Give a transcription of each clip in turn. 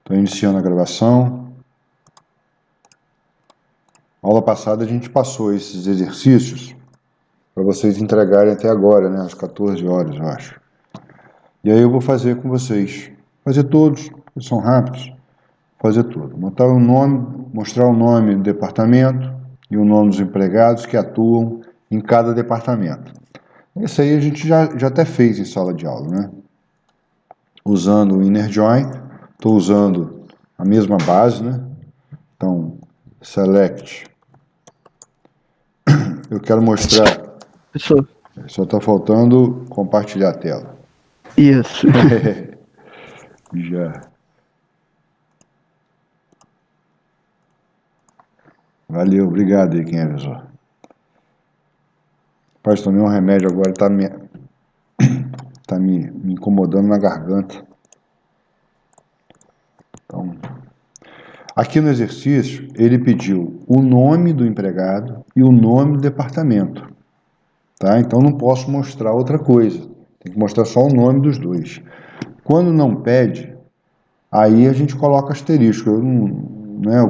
Estou iniciando a gravação. Aula passada a gente passou esses exercícios para vocês entregarem até agora, né? Às 14 horas, eu acho. E aí eu vou fazer com vocês. Fazer todos, eles são rápidos. Fazer tudo. Mostrar o nome do departamento e o nome dos empregados que atuam em cada departamento. Isso aí a gente já até fez em sala de aula, né? Usando o inner join, estou usando a mesma base, né? Então, select. Eu quero mostrar. Professor, Só está faltando compartilhar a tela. isso. Já. Valeu, obrigado aí quem avisou. Rapaz, tomei um remédio agora, tá me incomodando na garganta. Então, aqui no exercício, ele pediu o nome do empregado e o nome do departamento. Tá? Então, não posso mostrar outra coisa. Tem que mostrar só o nome dos dois. Quando não pede, aí a gente coloca asterisco.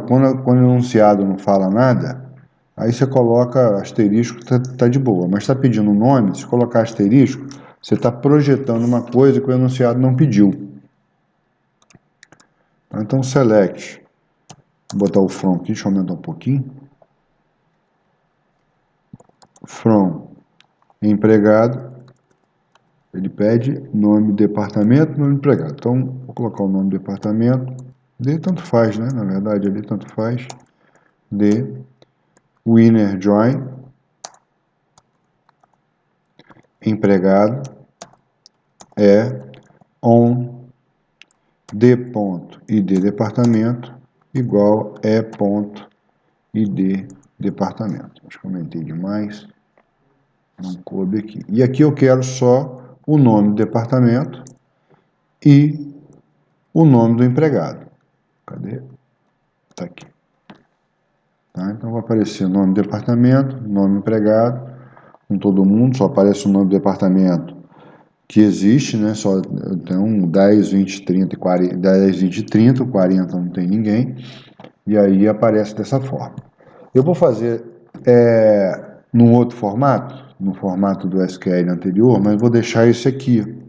Quando o enunciado não fala nada, aí você coloca asterisco, tá de boa. Mas está pedindo um nome, se colocar asterisco, você está projetando uma coisa que o enunciado não pediu. Então, select. Vou botar o from aqui, deixa eu aumentar um pouquinho. From empregado. Ele pede nome do departamento, nome do empregado. Então, vou colocar o nome do departamento. D tanto faz, né? Na verdade, ali tanto faz. D. Winner join. Empregado. On d.id departamento igual e.id departamento. Acho que aumentei demais. Não coube aqui. E aqui eu quero só o nome do departamento e o nome do empregado. Cadê? Está aqui. Tá? Então vai aparecer o nome do departamento, nome do empregado, com todo mundo, só aparece o nome do departamento que existe, né? Só tem um 10, 20, 30 e 40, 10, 20 e 30, 40 não tem ninguém, e aí aparece dessa forma. Eu vou fazer num outro formato, no formato do SQL anterior, mas vou deixar esse aqui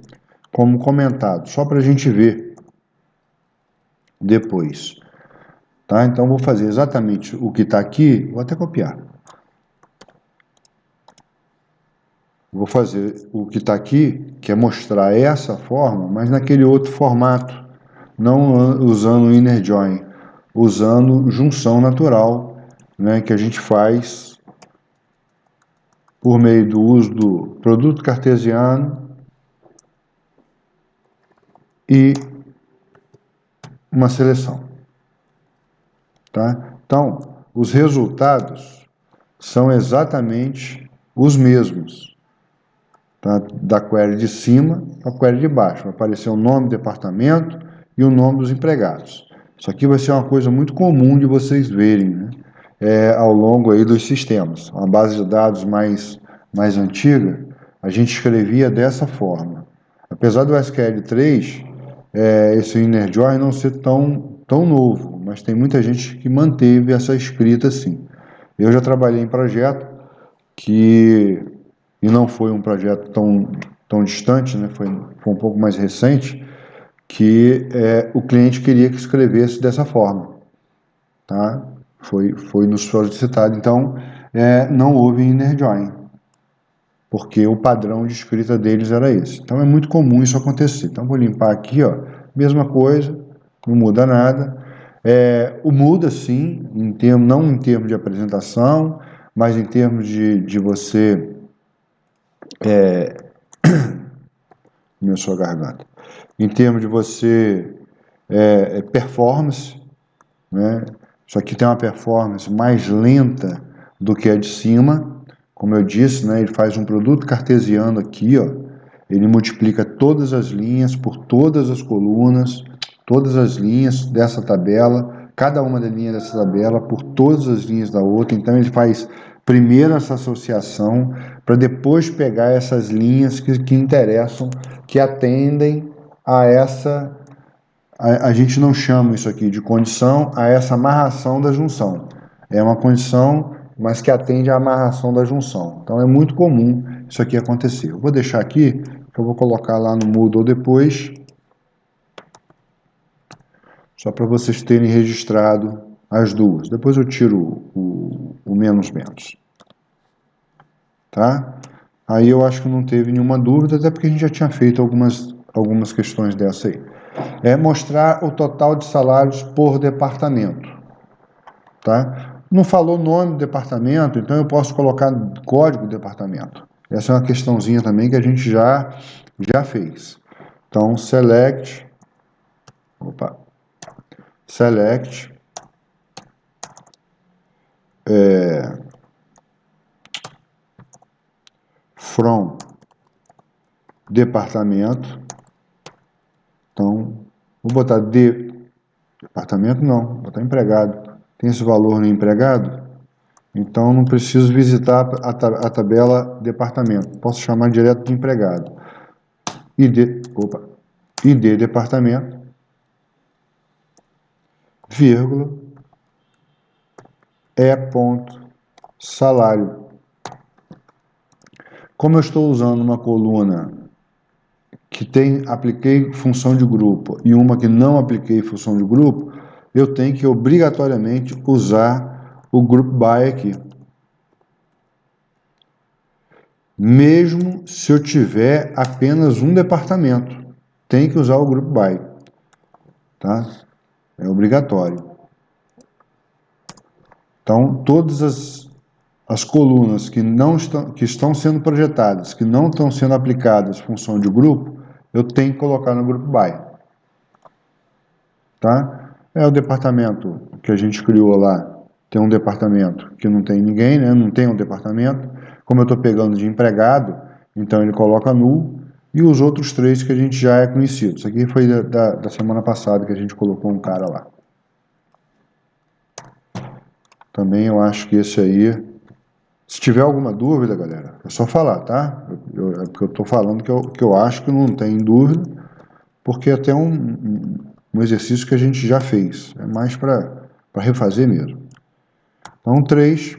como comentado, só para a gente ver depois. Tá? Então, vou fazer exatamente o que está aqui, vou até copiar. Vou fazer o que está aqui, que é mostrar essa forma, mas naquele outro formato, não usando o inner join, usando junção natural, né, que a gente faz por meio do uso do produto cartesiano e uma seleção. Tá? Então, os resultados são exatamente os mesmos. Tá? Da query de cima para a query de baixo. Vai aparecer o nome do departamento e o nome dos empregados. Isso aqui vai ser uma coisa muito comum de vocês verem, né? Ao longo aí dos sistemas. Uma base de dados mais antiga, a gente escrevia dessa forma. Apesar do SQL 3, esse inner join não ser tão novo, mas tem muita gente que manteve essa escrita assim. Eu já trabalhei em projeto e não foi um projeto tão distante, né? Foi um pouco mais recente, que o cliente queria que escrevesse dessa forma. Tá? Foi nos solicitado. Então, não houve inner join, porque o padrão de escrita deles era esse. Então, é muito comum isso acontecer. Então, vou limpar aqui, ó, mesma coisa, não muda nada. Muda, sim, não em termos de apresentação, mas em termos de você... começou a garganta. Em termos de você performance, né? Isso aqui tem uma performance mais lenta do que a de cima. Como eu disse, né? Ele faz um produto cartesiano aqui, ó. Ele multiplica todas as linhas por todas as colunas, todas as linhas dessa tabela, cada uma das linhas dessa tabela por todas as linhas da outra. Então ele faz primeiro essa associação para depois pegar essas linhas que interessam, que atendem a a gente não chama isso aqui de condição a essa amarração da junção. É uma condição, mas que atende à amarração da junção. Então é muito comum isso aqui acontecer. Eu vou deixar aqui, que eu vou colocar lá no Moodle depois, só para vocês terem registrado as duas. Depois eu tiro o menos menos. Tá? Aí eu acho que não teve nenhuma dúvida, até porque a gente já tinha feito algumas questões dessa aí. É mostrar o total de salários por departamento. Tá? Não falou nome do departamento, então eu posso colocar código do departamento. Essa é uma questãozinha também que a gente já fez. Então, select from departamento. Então, vou botar departamento não, vou botar empregado. Tem esse valor no empregado? Então, não preciso visitar a tabela departamento. Posso chamar direto de empregado. ID departamento, vírgula, ponto, salário. Como eu estou usando uma coluna que apliquei função de grupo e uma que não apliquei função de grupo, eu tenho que obrigatoriamente usar o group by aqui. Mesmo se eu tiver apenas um departamento, tem que usar o group by. Tá? É obrigatório. Então, todas as colunas que estão sendo projetadas, que não estão sendo aplicadas função de grupo, eu tenho que colocar no group by. Tá? É o departamento que a gente criou lá. Tem um departamento que não tem ninguém, né? Não tem um departamento. Como eu estou pegando de empregado, então ele coloca null. E os outros três que a gente já é conhecido. Isso aqui foi da semana passada que a gente colocou um cara lá. Também eu acho que esse aí... Se tiver alguma dúvida, galera, é só falar, tá? É porque eu estou falando que eu acho que não tem dúvida, porque é até um exercício que a gente já fez. É mais para refazer mesmo. Então, 3.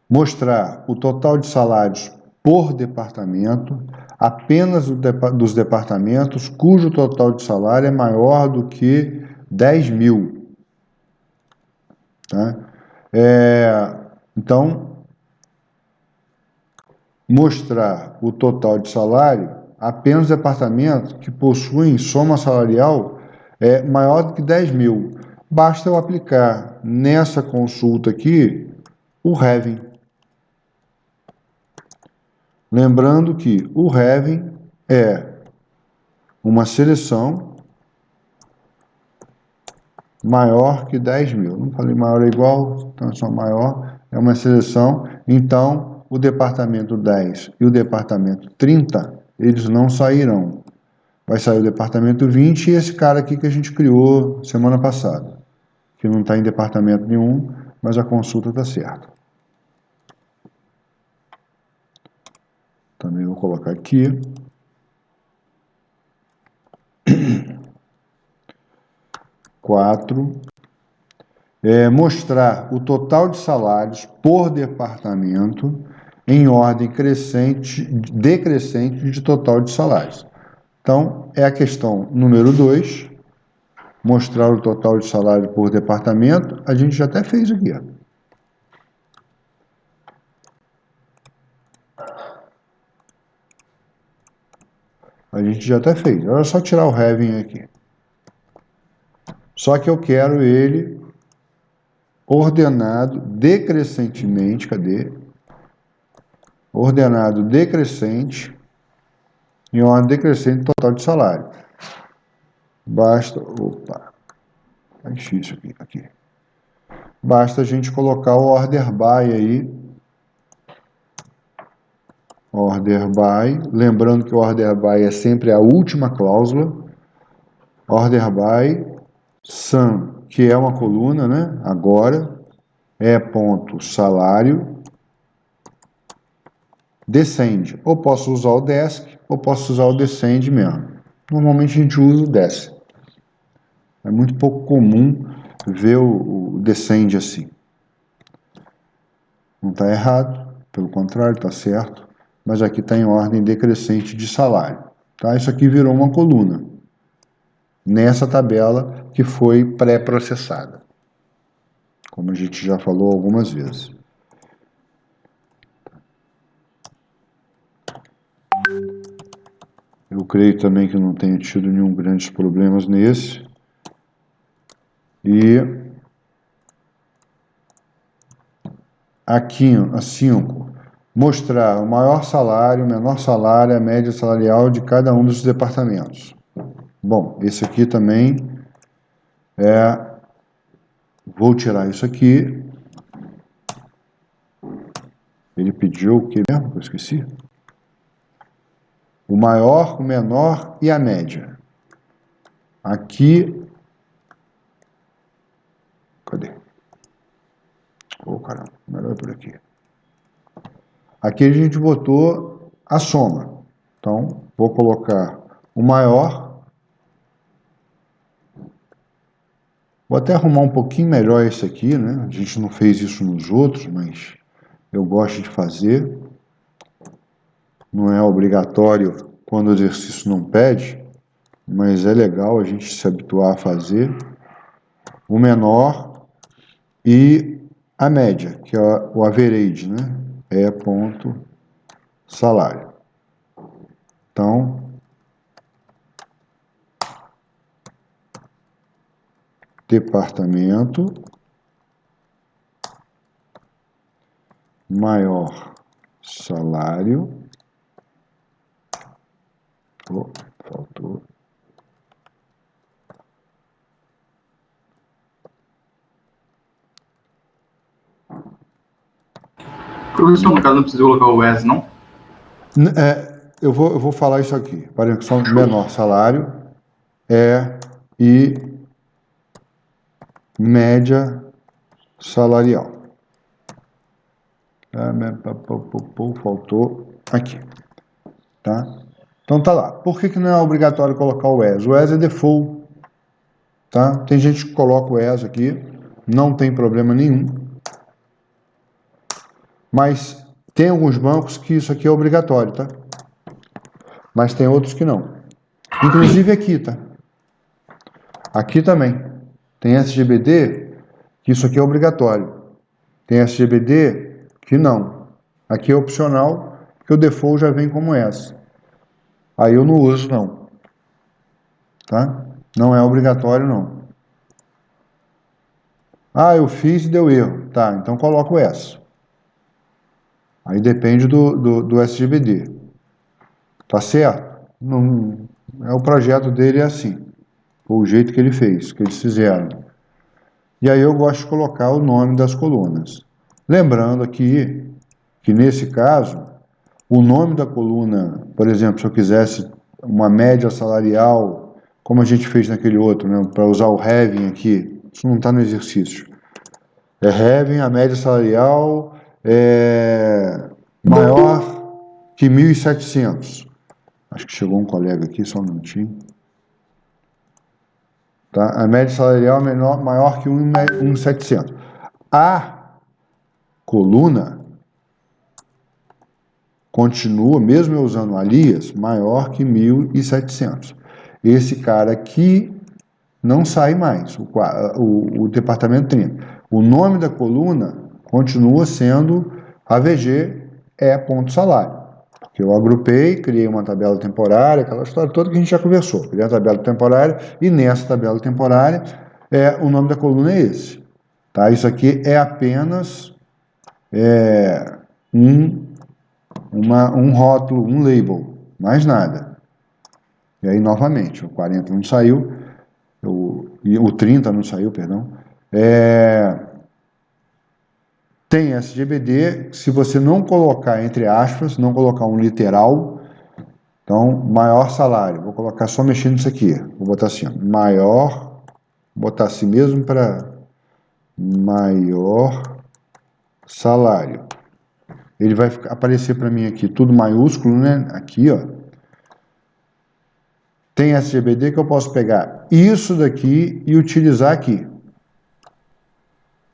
Mostrar o total de salários por departamento, apenas dos departamentos cujo total de salário é maior do que 10 mil. Tá? Então, mostrar o total de salário apenas os departamentos que possuem soma salarial maior do que 10 mil. Basta eu aplicar nessa consulta aqui o having. Lembrando que o having é uma seleção maior que 10 mil. Não falei maior é igual, então é só maior, é uma seleção. Então, o departamento 10 e o departamento 30, eles não sairão. Vai sair o departamento 20 e esse cara aqui que a gente criou semana passada, que não está em departamento nenhum, mas a consulta está certa. Também vou colocar aqui. Quatro. Mostrar o total de salários por departamento em ordem decrescente de total de salários. Então, é a questão número 2, mostrar o total de salário por departamento. A gente já até fez aqui, ó. A gente já até fez. Agora é só tirar o having aqui. Só que eu quero ele ordenado decrescentemente. Cadê? Ordenado decrescente em ordem decrescente total de salário. Basta... Opa! Tá difícil aqui. Basta a gente colocar o order by aí. Order by. Lembrando que o order by é sempre a última cláusula. Order by sum, que é uma coluna, né? Agora ponto salário descende. Ou posso usar o desk, ou posso usar o descend mesmo. Normalmente a gente usa o desce. É muito pouco comum ver o descend assim. Não está errado, pelo contrário, está certo, mas aqui está em ordem decrescente de salário. Tá? Isso aqui virou uma coluna, nessa tabela que foi pré-processada, como a gente já falou algumas vezes. Eu creio também que não tenha tido nenhum grandes problemas nesse. E aqui, a 5, mostrar o maior salário, o menor salário, a média salarial de cada um dos departamentos. Bom, esse aqui também vou tirar isso aqui. Ele pediu o que mesmo? Eu esqueci. O maior, o menor e a média. Aqui... Cadê? Oh, caramba, melhor por aqui. Aqui a gente botou a soma. Então, vou colocar o maior. Vou até arrumar um pouquinho melhor esse aqui, né? A gente não fez isso nos outros, mas eu gosto de fazer. Não é obrigatório quando o exercício não pede, mas é legal a gente se habituar a fazer. O menor e a média, que é o average, né? É ponto salário. Então, departamento maior salário. Oh, faltou. Professor, no caso não precisa colocar o as, não? Eu vou falar isso aqui. Para só menor salário e média salarial. Faltou aqui. Tá? Então tá lá. Por que não é obrigatório colocar o as? O as é default. Tá? Tem gente que coloca o as aqui, não tem problema nenhum. Mas tem alguns bancos que isso aqui é obrigatório, tá? Mas tem outros que não. Inclusive aqui, tá? Aqui também. Tem SGBD que isso aqui é obrigatório. Tem SGBD que não. Aqui é opcional, porque o default já vem como essa. Aí eu não uso, não. Tá? Não é obrigatório, não. Ah, eu fiz e deu erro. Tá, então coloco essa. Aí depende do SGBD. Tá certo? Não, o projeto dele é assim. O jeito que ele fez, que eles fizeram. E aí eu gosto de colocar o nome das colunas. Lembrando aqui que nesse caso, o nome da coluna, por exemplo, se eu quisesse uma média salarial, como a gente fez naquele outro, né, para usar o having aqui, isso não está no exercício. É having, a média salarial é maior que 1.700. Acho que chegou um colega aqui, só um minutinho. Tá? A média salarial é maior que 1.700. A coluna continua, mesmo eu usando alias, maior que 1.700. Esse cara aqui não sai mais, o departamento 30. O nome da coluna continua sendo AVG ponto salário. Porque eu agrupei, criei uma tabela temporária, aquela história toda que a gente já conversou. Criei a tabela temporária e nessa tabela temporária o nome da coluna é esse. Tá? Isso aqui é apenas um rótulo, um label, mais nada. E aí, novamente, o 40 não saiu, o 30 não saiu, perdão. Tem SGBD, se você não colocar entre aspas, não colocar um literal, então, maior salário, vou colocar só mexendo nisso aqui, vou botar assim, maior, vou botar assim mesmo para maior salário. Ele vai aparecer para mim aqui tudo maiúsculo, né? Aqui, ó. tem SGBD que eu posso pegar isso daqui e utilizar aqui.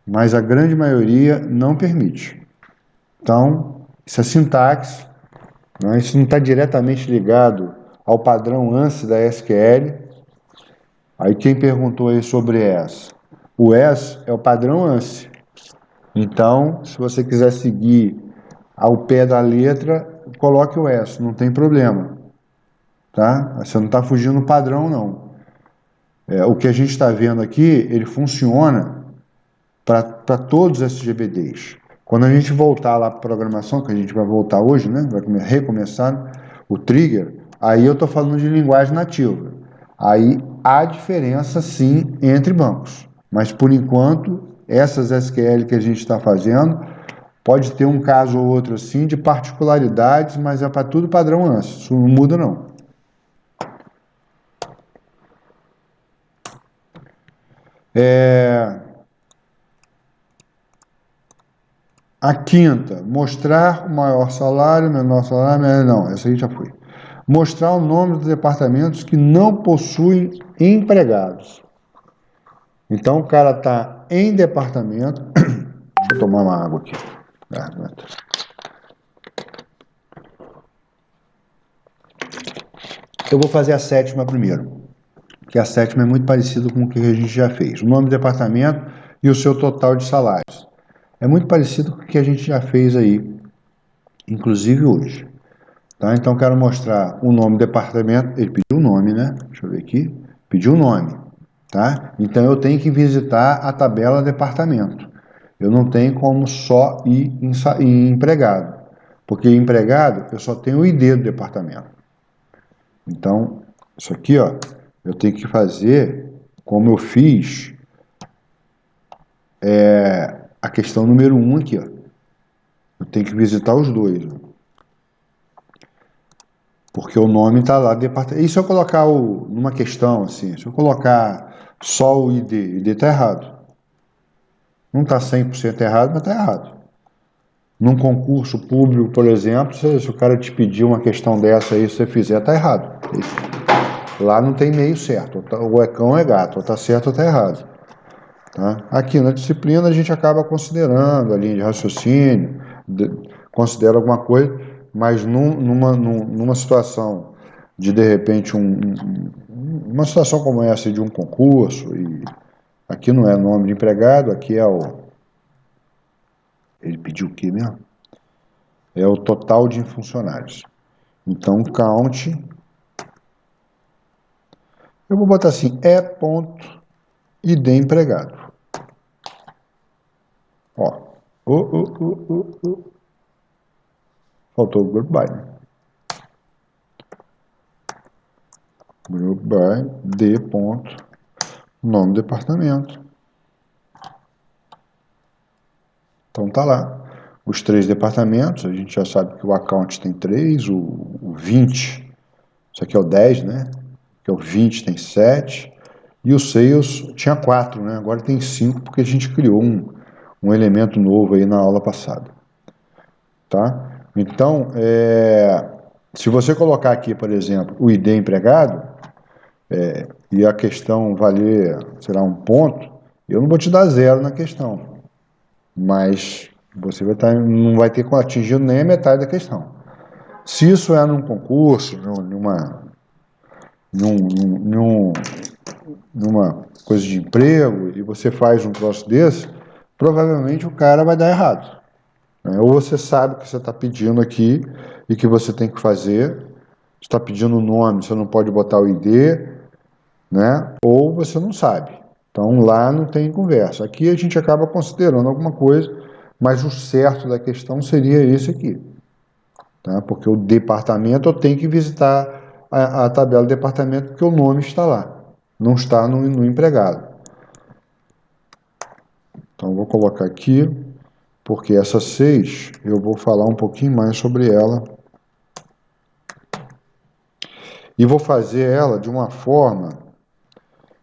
Mas a grande maioria não permite. Então, isso é sintaxe, né? Isso não está diretamente ligado ao padrão ANSI da SQL. Aí quem perguntou aí sobre ES? O ES é o padrão ANSI. Então, se você quiser seguir ao pé da letra, coloque o ES, não tem problema. Tá? Você não está fugindo do padrão, não. O que a gente está vendo aqui, ele funciona para todos esses GBDs. Quando a gente voltar lá para a programação, que a gente vai voltar hoje, né? Vai recomeçar o trigger, aí eu estou falando de linguagem nativa. Aí há diferença, sim, entre bancos. Mas, por enquanto, essas SQL que a gente está fazendo, pode ter um caso ou outro, assim, de particularidades, mas é para tudo padrão ANSI. Isso não muda, não. A quinta, mostrar o maior salário, menor salário, não, essa aí já foi. Mostrar o nome dos departamentos que não possuem empregados. Então, o cara está em departamento. Deixa eu tomar uma água aqui. Eu vou fazer a sétima primeiro, que a sétima é muito parecida com o que a gente já fez. O nome do departamento e o seu total de salários. É muito parecido com o que a gente já fez aí, inclusive hoje. Tá? Então, quero mostrar o nome do departamento. Ele pediu o nome, né? Deixa eu ver aqui. Pediu o nome. Tá? Então, eu tenho que visitar a tabela departamento. Eu não tenho como só ir em empregado. Porque empregado, eu só tenho o ID do departamento. Então, isso aqui, ó, eu tenho que fazer como eu fiz a questão número 1 aqui, ó. Eu tenho que visitar os dois, ó. Porque o nome está lá, departamento. E se eu colocar numa questão assim, se eu colocar só o ID, o ID está errado. Não está 100% errado, mas está errado. Num concurso público, por exemplo, se o cara te pedir uma questão dessa aí, se você fizer, está errado. Lá não tem meio certo. Ou é cão ou é gato, ou está certo ou está errado. Tá? Aqui na disciplina a gente acaba considerando a linha de raciocínio, considera alguma coisa, mas numa situação de repente, uma situação como essa de um concurso, e aqui não é nome de empregado, aqui é ele pediu o quê mesmo? É o total de funcionários. Então, count, eu vou botar assim, ponto ID empregado. Ó, faltou o group by. Group by D ponto, nome do departamento. Então tá lá. Os 3 departamentos, a gente já sabe que o account tem 3, o 20, isso aqui é o 10, né? Que é o 20 tem 7, e o sales tinha 4, né? Agora tem 5, porque a gente criou um elemento novo aí na aula passada. Tá? Então, se você colocar aqui, por exemplo, o ID empregado, e a questão valer, sei lá, 1 ponto, eu não vou te dar 0 na questão, mas você não vai ter atingido nem a metade da questão. Se isso é num concurso, numa coisa de emprego, e você faz um troço desse, provavelmente o cara vai dar errado. Né? Ou você sabe o que você está pedindo aqui e que você tem que fazer, você está pedindo o nome, você não pode botar o ID, né? Ou você não sabe. Então lá não tem conversa. Aqui a gente acaba considerando alguma coisa, mas o certo da questão seria esse aqui. Tá? Porque o departamento eu tenho que visitar a tabela do departamento porque o nome está lá, não está no empregado. Então eu vou colocar aqui, porque essa 6 eu vou falar um pouquinho mais sobre ela. E vou fazer ela de uma forma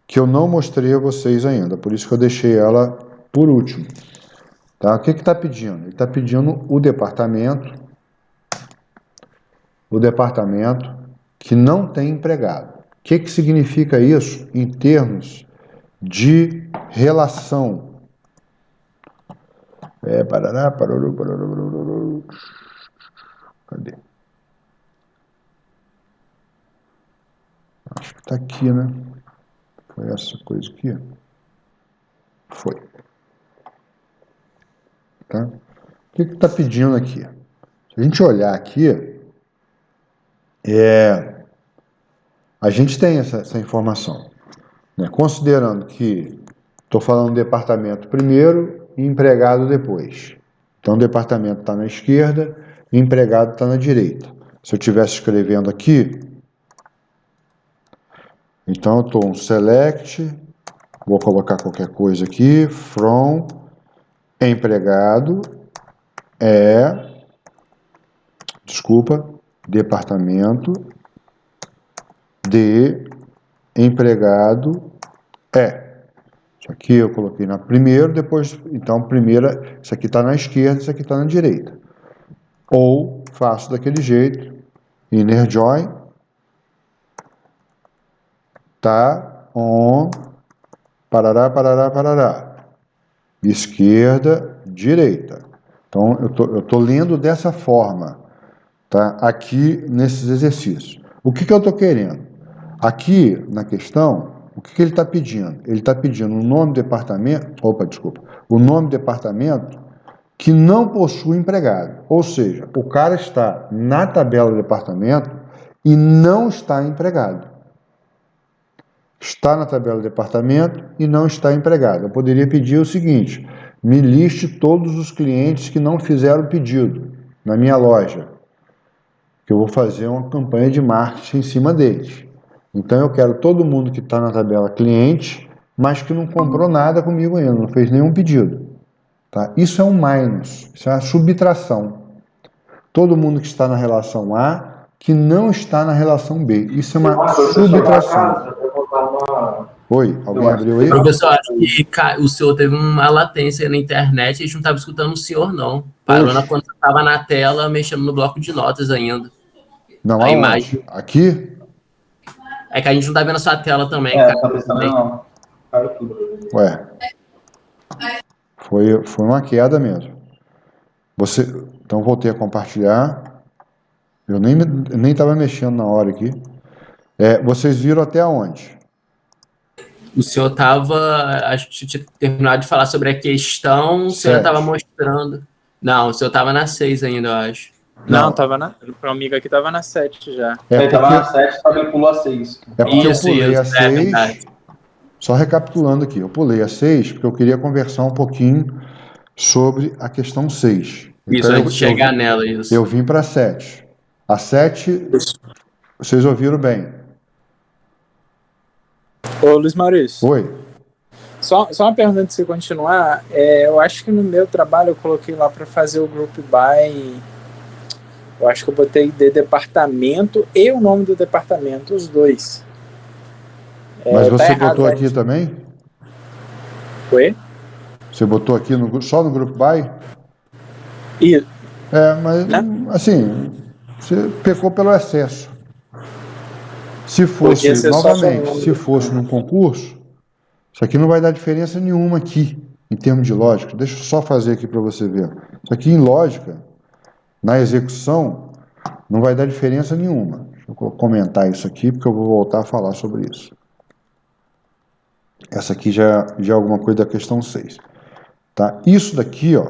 que eu não mostrei a vocês ainda, por isso que eu deixei ela por último. Tá? O que está pedindo? Ele está pedindo o departamento que não tem empregado. que significa isso em termos de relação? Parará, parará, parará, parará. Cadê? Acho que está aqui, né? Foi essa coisa aqui. Foi. Tá? O que está pedindo aqui? Se a gente olhar aqui, a gente tem essa informação, né? Considerando que estou falando departamento primeiro e empregado depois. Então, o departamento está na esquerda e empregado está na direita. Se eu estivesse escrevendo aqui, então eu estou um select, vou colocar qualquer coisa aqui, from empregado departamento de empregado Isso aqui eu coloquei na primeira, depois, então, primeira, isso aqui está na esquerda, isso aqui está na direita. Ou faço daquele jeito, inner join, tá on, parará, parará, parará. Esquerda, direita. Então, eu tô lendo dessa forma, tá? Aqui nesses exercícios. O que eu estou querendo? Aqui na questão, o que ele está pedindo? Ele está pedindo o nome do departamento, o nome do departamento que não possui empregado. Ou seja, o cara está na tabela do departamento e não está empregado. Está na tabela do departamento e não está empregado. Eu poderia pedir o seguinte: me liste todos os clientes que não fizeram pedido na minha loja, que eu vou fazer uma campanha de marketing em cima deles. Então eu quero todo mundo que está na tabela cliente, mas que não comprou nada comigo ainda, não fez nenhum pedido. Tá? Isso é um minus, isso é uma subtração. Todo mundo que está na relação A, que não está na relação B. Isso é uma subtração. Oi, alguém abriu aí? Professor, acho que o senhor teve uma latência na internet e a gente não estava escutando o senhor, não. Parou quando você estava na tela, mexendo no bloco de notas ainda. Não, a imagem. Aqui? É que a gente não está vendo a sua tela também, cara. Tá pensando não. Ué. Foi uma queda mesmo. Então, voltei a compartilhar. Eu nem estava mexendo na hora aqui. Vocês viram até onde? O senhor estava, acho que tinha terminado de falar sobre a questão, o senhor estava mostrando. Não, o senhor estava na 6 ainda, eu acho. Não, tava para o amigo aqui estava na 7 já. Ele estava na 7, só que ele pulou a 6. É porque eu pulei a 6. Só recapitulando aqui, eu pulei a 6 porque eu queria conversar um pouquinho sobre a questão 6. Isso, então, antes de chegar nela, isso. Eu vim para a 7. A 7, vocês ouviram bem. Ô, Luiz Maurício. Oi. Só uma pergunta antes de você continuar. Eu acho que no meu trabalho eu coloquei lá para fazer o group by. Eu acho que eu botei de departamento e o nome do departamento, os dois. Mas você botou aqui também? Oi? Você botou aqui só no group by? Isso. Mas assim, você pecou pelo excesso. Se fosse, novamente, se fosse num concurso, isso aqui não vai dar diferença nenhuma aqui, em termos de lógica. Deixa eu só fazer aqui para você ver. Isso aqui em lógica, na execução, não vai dar diferença nenhuma. Deixa eu comentar isso aqui, porque eu vou voltar a falar sobre isso. Essa aqui já é alguma coisa da questão 6. Tá? Isso daqui, ó,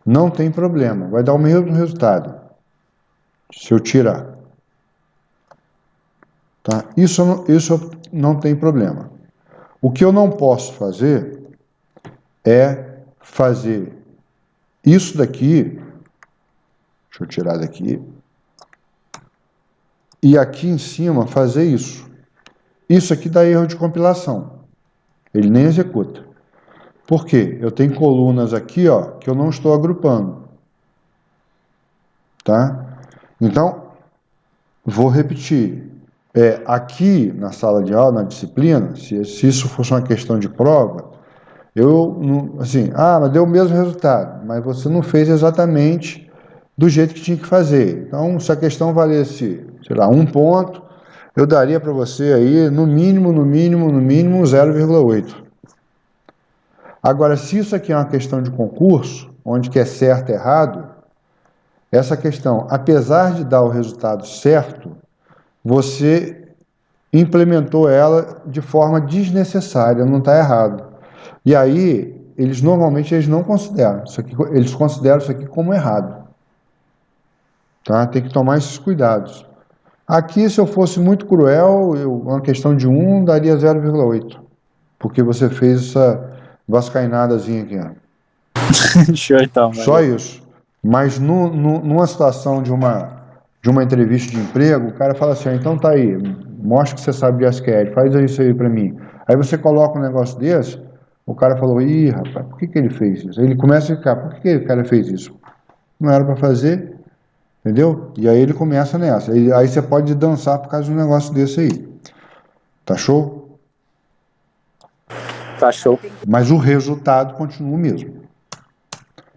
não tem problema. Vai dar o mesmo resultado. Se eu tirar. Tá? Isso não tem problema. O que eu não posso fazer é fazer isso daqui. Deixa eu tirar daqui. E aqui em cima fazer isso. Isso aqui dá erro de compilação. Ele nem executa. Por quê? Eu tenho colunas aqui, ó, que eu não estou agrupando. Tá? Então, vou repetir. Aqui na sala de aula, na disciplina, se isso fosse uma questão de prova, mas deu o mesmo resultado, mas você não fez exatamente do jeito que tinha que fazer. Então, se a questão valesse sei lá, 1 ponto, eu daria para você aí, no mínimo 0,8. Agora, se isso aqui é uma questão de concurso, onde que é certo e errado, essa questão, apesar de dar o resultado certo, você implementou ela de forma desnecessária, não está errado. E aí, normalmente eles não consideram, eles consideram isso aqui como errado. Tá? Tem que tomar esses cuidados. Aqui, se eu fosse muito cruel, uma questão de 1, daria 0,8. Porque você fez essa vascainadazinha aqui. Ó. Show então, Só isso. Mas numa situação de uma entrevista de emprego, o cara fala assim, então tá aí, mostra que você sabe de SQL, faz isso aí pra mim. Aí você coloca um negócio desse, o cara falou, ih, rapaz, por que ele fez isso? Aí ele começa a ficar, por que o cara fez isso? Não era pra fazer, entendeu? E aí ele começa nessa. Aí você pode dançar por causa de um negócio desse aí. Tá show? Tá show. Mas o resultado continua o mesmo.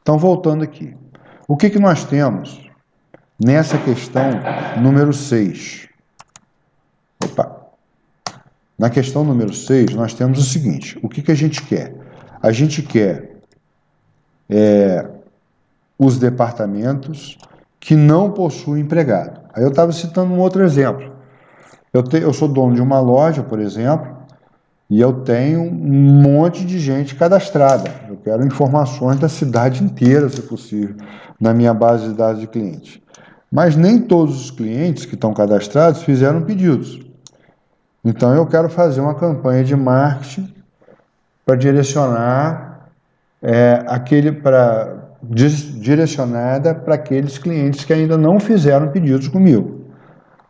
Então, voltando aqui. O que nós temos nessa questão número 6? Opa! Na questão número 6, nós temos o seguinte. O que a gente quer? A gente quer os departamentos que não possuem empregado. Aí eu estava citando um outro exemplo. Eu sou dono de uma loja, por exemplo, e eu tenho um monte de gente cadastrada. Eu quero informações da cidade inteira, se possível, na minha base de dados de clientes. Mas nem todos os clientes que estão cadastrados fizeram pedidos. Então eu quero fazer uma campanha de marketing para direcionar direcionada para aqueles clientes que ainda não fizeram pedidos comigo.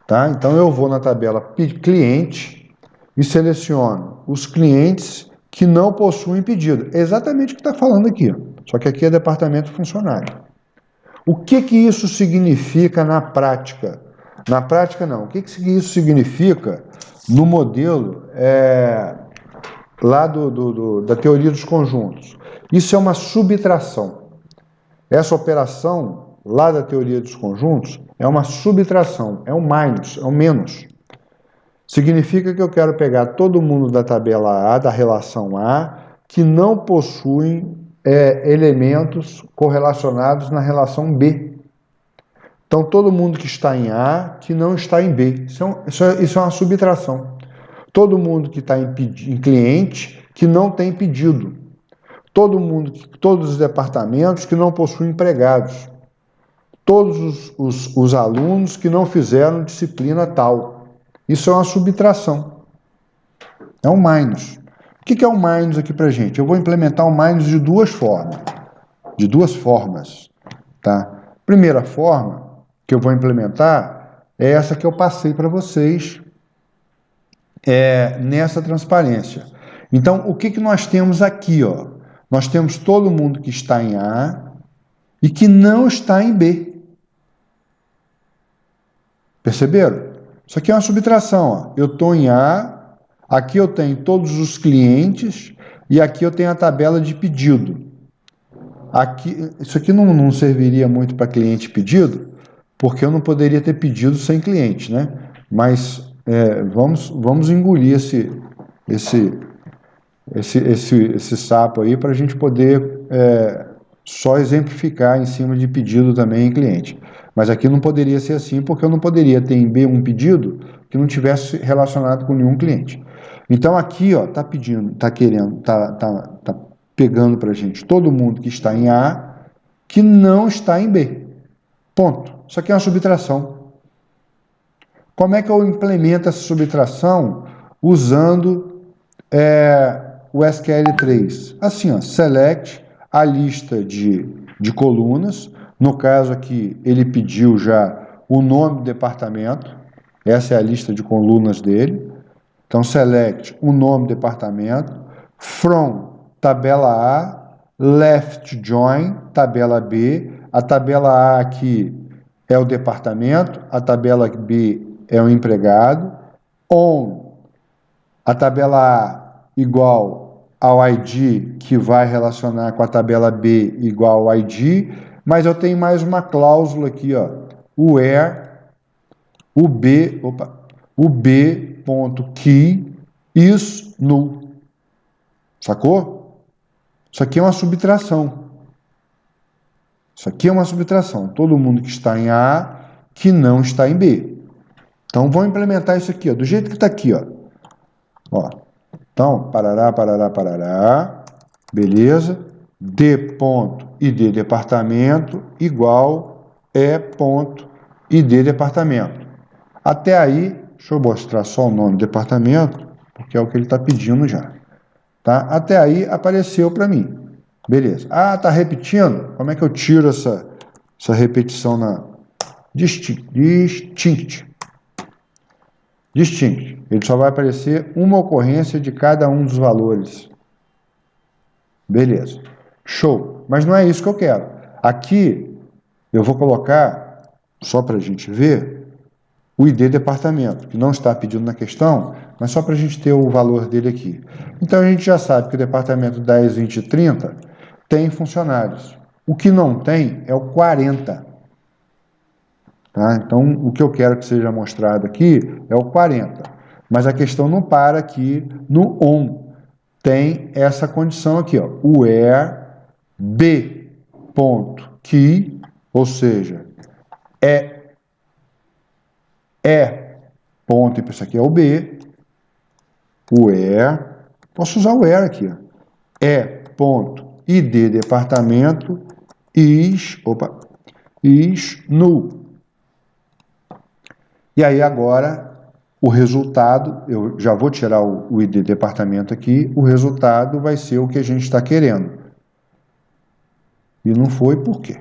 Tá? Então eu vou na tabela cliente e seleciono os clientes que não possuem pedido. É exatamente o que está falando aqui. Só que aqui é departamento funcionário. O que isso significa na prática? Na prática, não. O que isso significa no modelo lá da teoria dos conjuntos? Isso é uma subtração. Essa operação lá da teoria dos conjuntos é uma subtração, é um minus, é um menos. Significa que eu quero pegar todo mundo da tabela A, da relação A, que não possuem elementos correlacionados na relação B. Então, todo mundo que está em A, que não está em B. Isso é uma subtração. Todo mundo que está em cliente, que não tem pedido. Todos os departamentos que não possuem empregados. Todos os alunos que não fizeram disciplina tal. Isso é uma subtração. É um minus. O que é um minus aqui para a gente? Eu vou implementar um minus de duas formas. Tá? Primeira forma que eu vou implementar é essa que eu passei para vocês nessa transparência. Então, o que nós temos aqui? Ó? Nós temos todo mundo que está em A e que não está em B. Perceberam? Isso aqui é uma subtração. Ó. Eu estou em A, aqui eu tenho todos os clientes e aqui eu tenho a tabela de pedido. Isso aqui não serviria muito para cliente pedido, porque eu não poderia ter pedido sem cliente, né? Mas vamos engolir esse sapo aí para a gente poder só exemplificar em cima de pedido também em cliente. Mas aqui não poderia ser assim, porque eu não poderia ter em B um pedido que não tivesse relacionado com nenhum cliente. Então aqui, ó, tá pegando para a gente todo mundo que está em A, que não está em B. Ponto. Isso aqui é uma subtração. Como é que eu implemento essa subtração? Usando o SQL3. Assim, ó, select a lista de colunas. No caso aqui, ele pediu já o nome do departamento. Essa é a lista de colunas dele. Então, select o nome do departamento. From, tabela A. Left join, tabela B. A tabela A aqui é o departamento. A tabela B é o empregado. On, a tabela A igual ao ID, que vai relacionar com a tabela B igual ao ID. Mas eu tenho mais uma cláusula aqui, ó, where o b.key is null. Sacou? Isso aqui é uma subtração. Isso aqui é uma subtração. Todo mundo que está em A, que não está em B. Então, vamos implementar isso aqui, ó, do jeito que está aqui, ó. Ó. Então, parará, parará, parará. Beleza. D ponto ID departamento igual E ponto ID departamento. Até aí, deixa eu mostrar só o nome do departamento, porque é o que ele está pedindo já. Tá? Até aí apareceu para mim. Beleza. Ah, está repetindo? Como é que eu tiro essa repetição na distinct? Distinct. Ele só vai aparecer uma ocorrência de cada um dos valores. Beleza. Show. Mas não é isso que eu quero. Aqui, eu vou colocar, só para a gente ver, o ID departamento, que não está pedindo na questão, mas só para a gente ter o valor dele aqui. Então, a gente já sabe que o departamento 10, 20 e 30 tem funcionários. O que não tem é o 40. Tá? Então, o que eu quero que seja mostrado aqui é o 40. Mas a questão não para aqui no ON. Tem essa condição aqui, ó, where b.key, ou seja, ponto, isso aqui é o B, where, posso usar o where aqui, ó, ponto, id departamento, is null. E aí agora, o resultado, eu já vou tirar o id departamento aqui, o resultado vai ser o que a gente está querendo. E não foi por quê?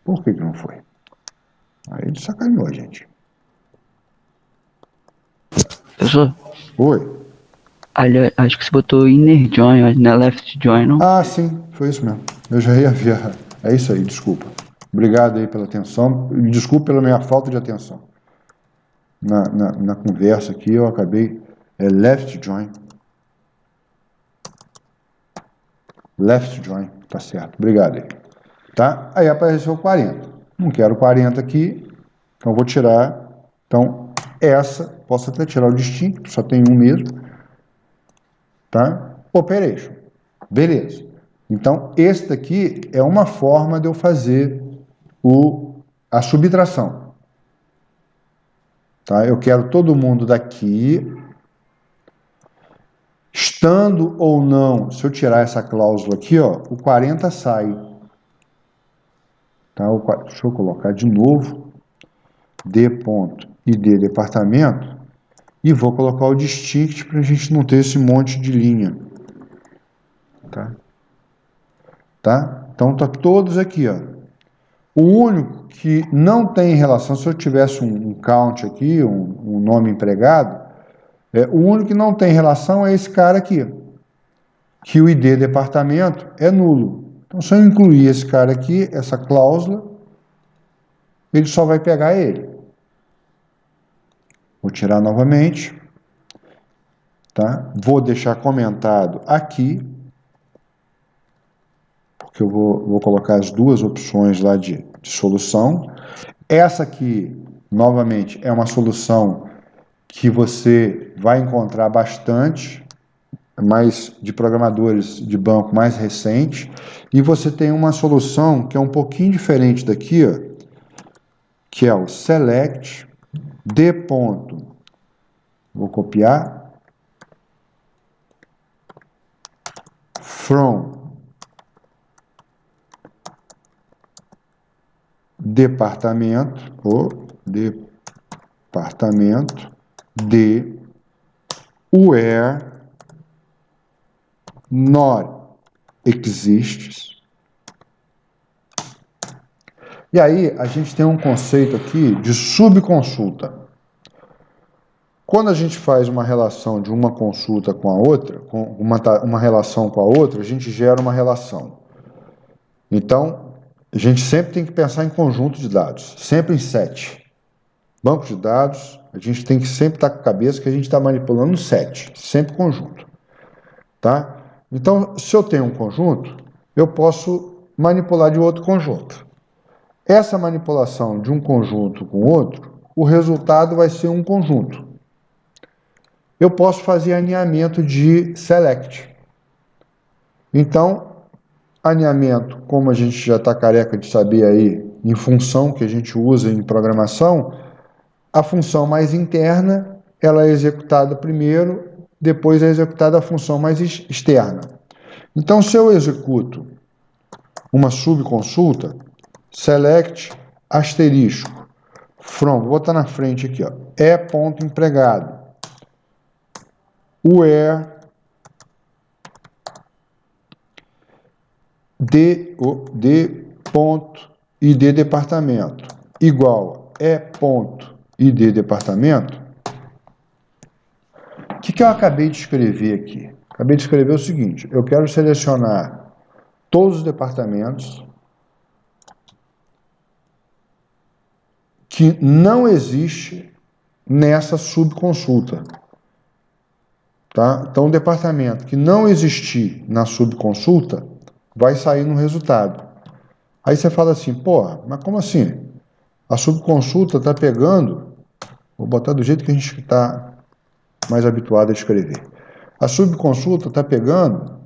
Por que não foi? Aí ele sacaneou a gente. Professor, Oi? ali, acho que você botou inner join, não é left join, não? Ah, sim, foi isso mesmo. Eu já ia ver. É isso aí, desculpa. Obrigado aí pela atenção. Desculpa pela minha falta de atenção. Na conversa aqui eu acabei... left join. Left join, tá certo. Obrigado aí. Tá? Aí apareceu 40. Não quero 40 aqui, então vou tirar. Então, essa, posso até tirar o distinto, só tem um mesmo. Tá? Operation. Beleza. Então, esse daqui é uma forma de eu fazer a subtração. Tá? Eu quero todo mundo daqui, estando ou não, se eu tirar essa cláusula aqui, ó, o 40 sai. Tá? Deixa eu colocar de novo, D ponto ID departamento, e vou colocar o distinct para a gente não ter esse monte de linha. Tá? Tá? Então, tá todos aqui, ó. O único que não tem relação, se eu tivesse um count aqui, um nome empregado, o único que não tem relação é esse cara aqui, que o ID departamento é nulo. Então, se eu incluir esse cara aqui, essa cláusula, ele só vai pegar ele. Vou tirar novamente, tá? Vou deixar comentado aqui, porque eu vou colocar as duas opções lá de solução. Essa aqui, novamente, é uma solução que você vai encontrar bastante, mais de programadores de banco mais recente, e você tem uma solução que é um pouquinho diferente daqui, ó, que é o select d ponto, vou copiar, from departamento de where not exists. E aí, a gente tem um conceito aqui de subconsulta. Quando a gente faz uma relação de uma consulta com a outra, com uma relação com a outra, a gente gera uma relação. Então, a gente sempre tem que pensar em conjunto de dados, sempre em set. Banco de dados, a gente tem que sempre estar com a cabeça que a gente está manipulando no set, sempre conjunto. Tá? Então, se eu tenho um conjunto, eu posso manipular de outro conjunto. Essa manipulação de um conjunto com outro, o resultado vai ser um conjunto. Eu posso fazer alinhamento de select. Então, alinhamento, como a gente já está careca de saber aí, em função que a gente usa em programação, a função mais interna, ela é executada primeiro, depois é executada a função mais externa. Então, se eu executo uma subconsulta, select asterisco from, vou botar na frente aqui, ó, é ponto empregado, where d ponto id departamento igual é ponto id departamento. O que eu acabei de escrever aqui? Acabei de escrever o seguinte: eu quero selecionar todos os departamentos que não existe nessa subconsulta. Tá? Então, o departamento que não existir na subconsulta vai sair no resultado. Aí você fala assim, porra, mas como assim? A subconsulta está pegando, vou botar do jeito que a gente está mais habituado a escrever. A subconsulta está pegando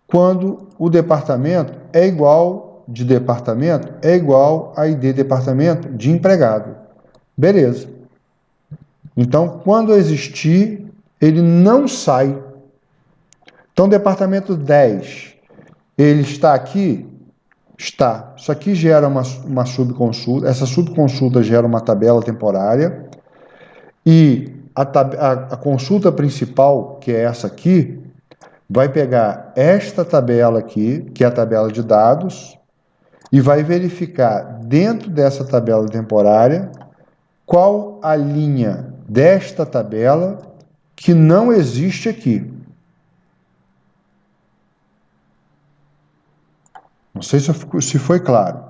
quando o departamento é igual, de departamento, é igual a ID departamento de empregado. Beleza. Então, quando existir, ele não sai. Então, departamento 10, ele está aqui? Está. Isso aqui gera uma subconsulta, essa subconsulta gera uma tabela temporária, e a consulta principal, que é essa aqui, vai pegar esta tabela aqui, que é a tabela de dados, e vai verificar dentro dessa tabela temporária qual a linha desta tabela que não existe aqui. Não sei se foi claro,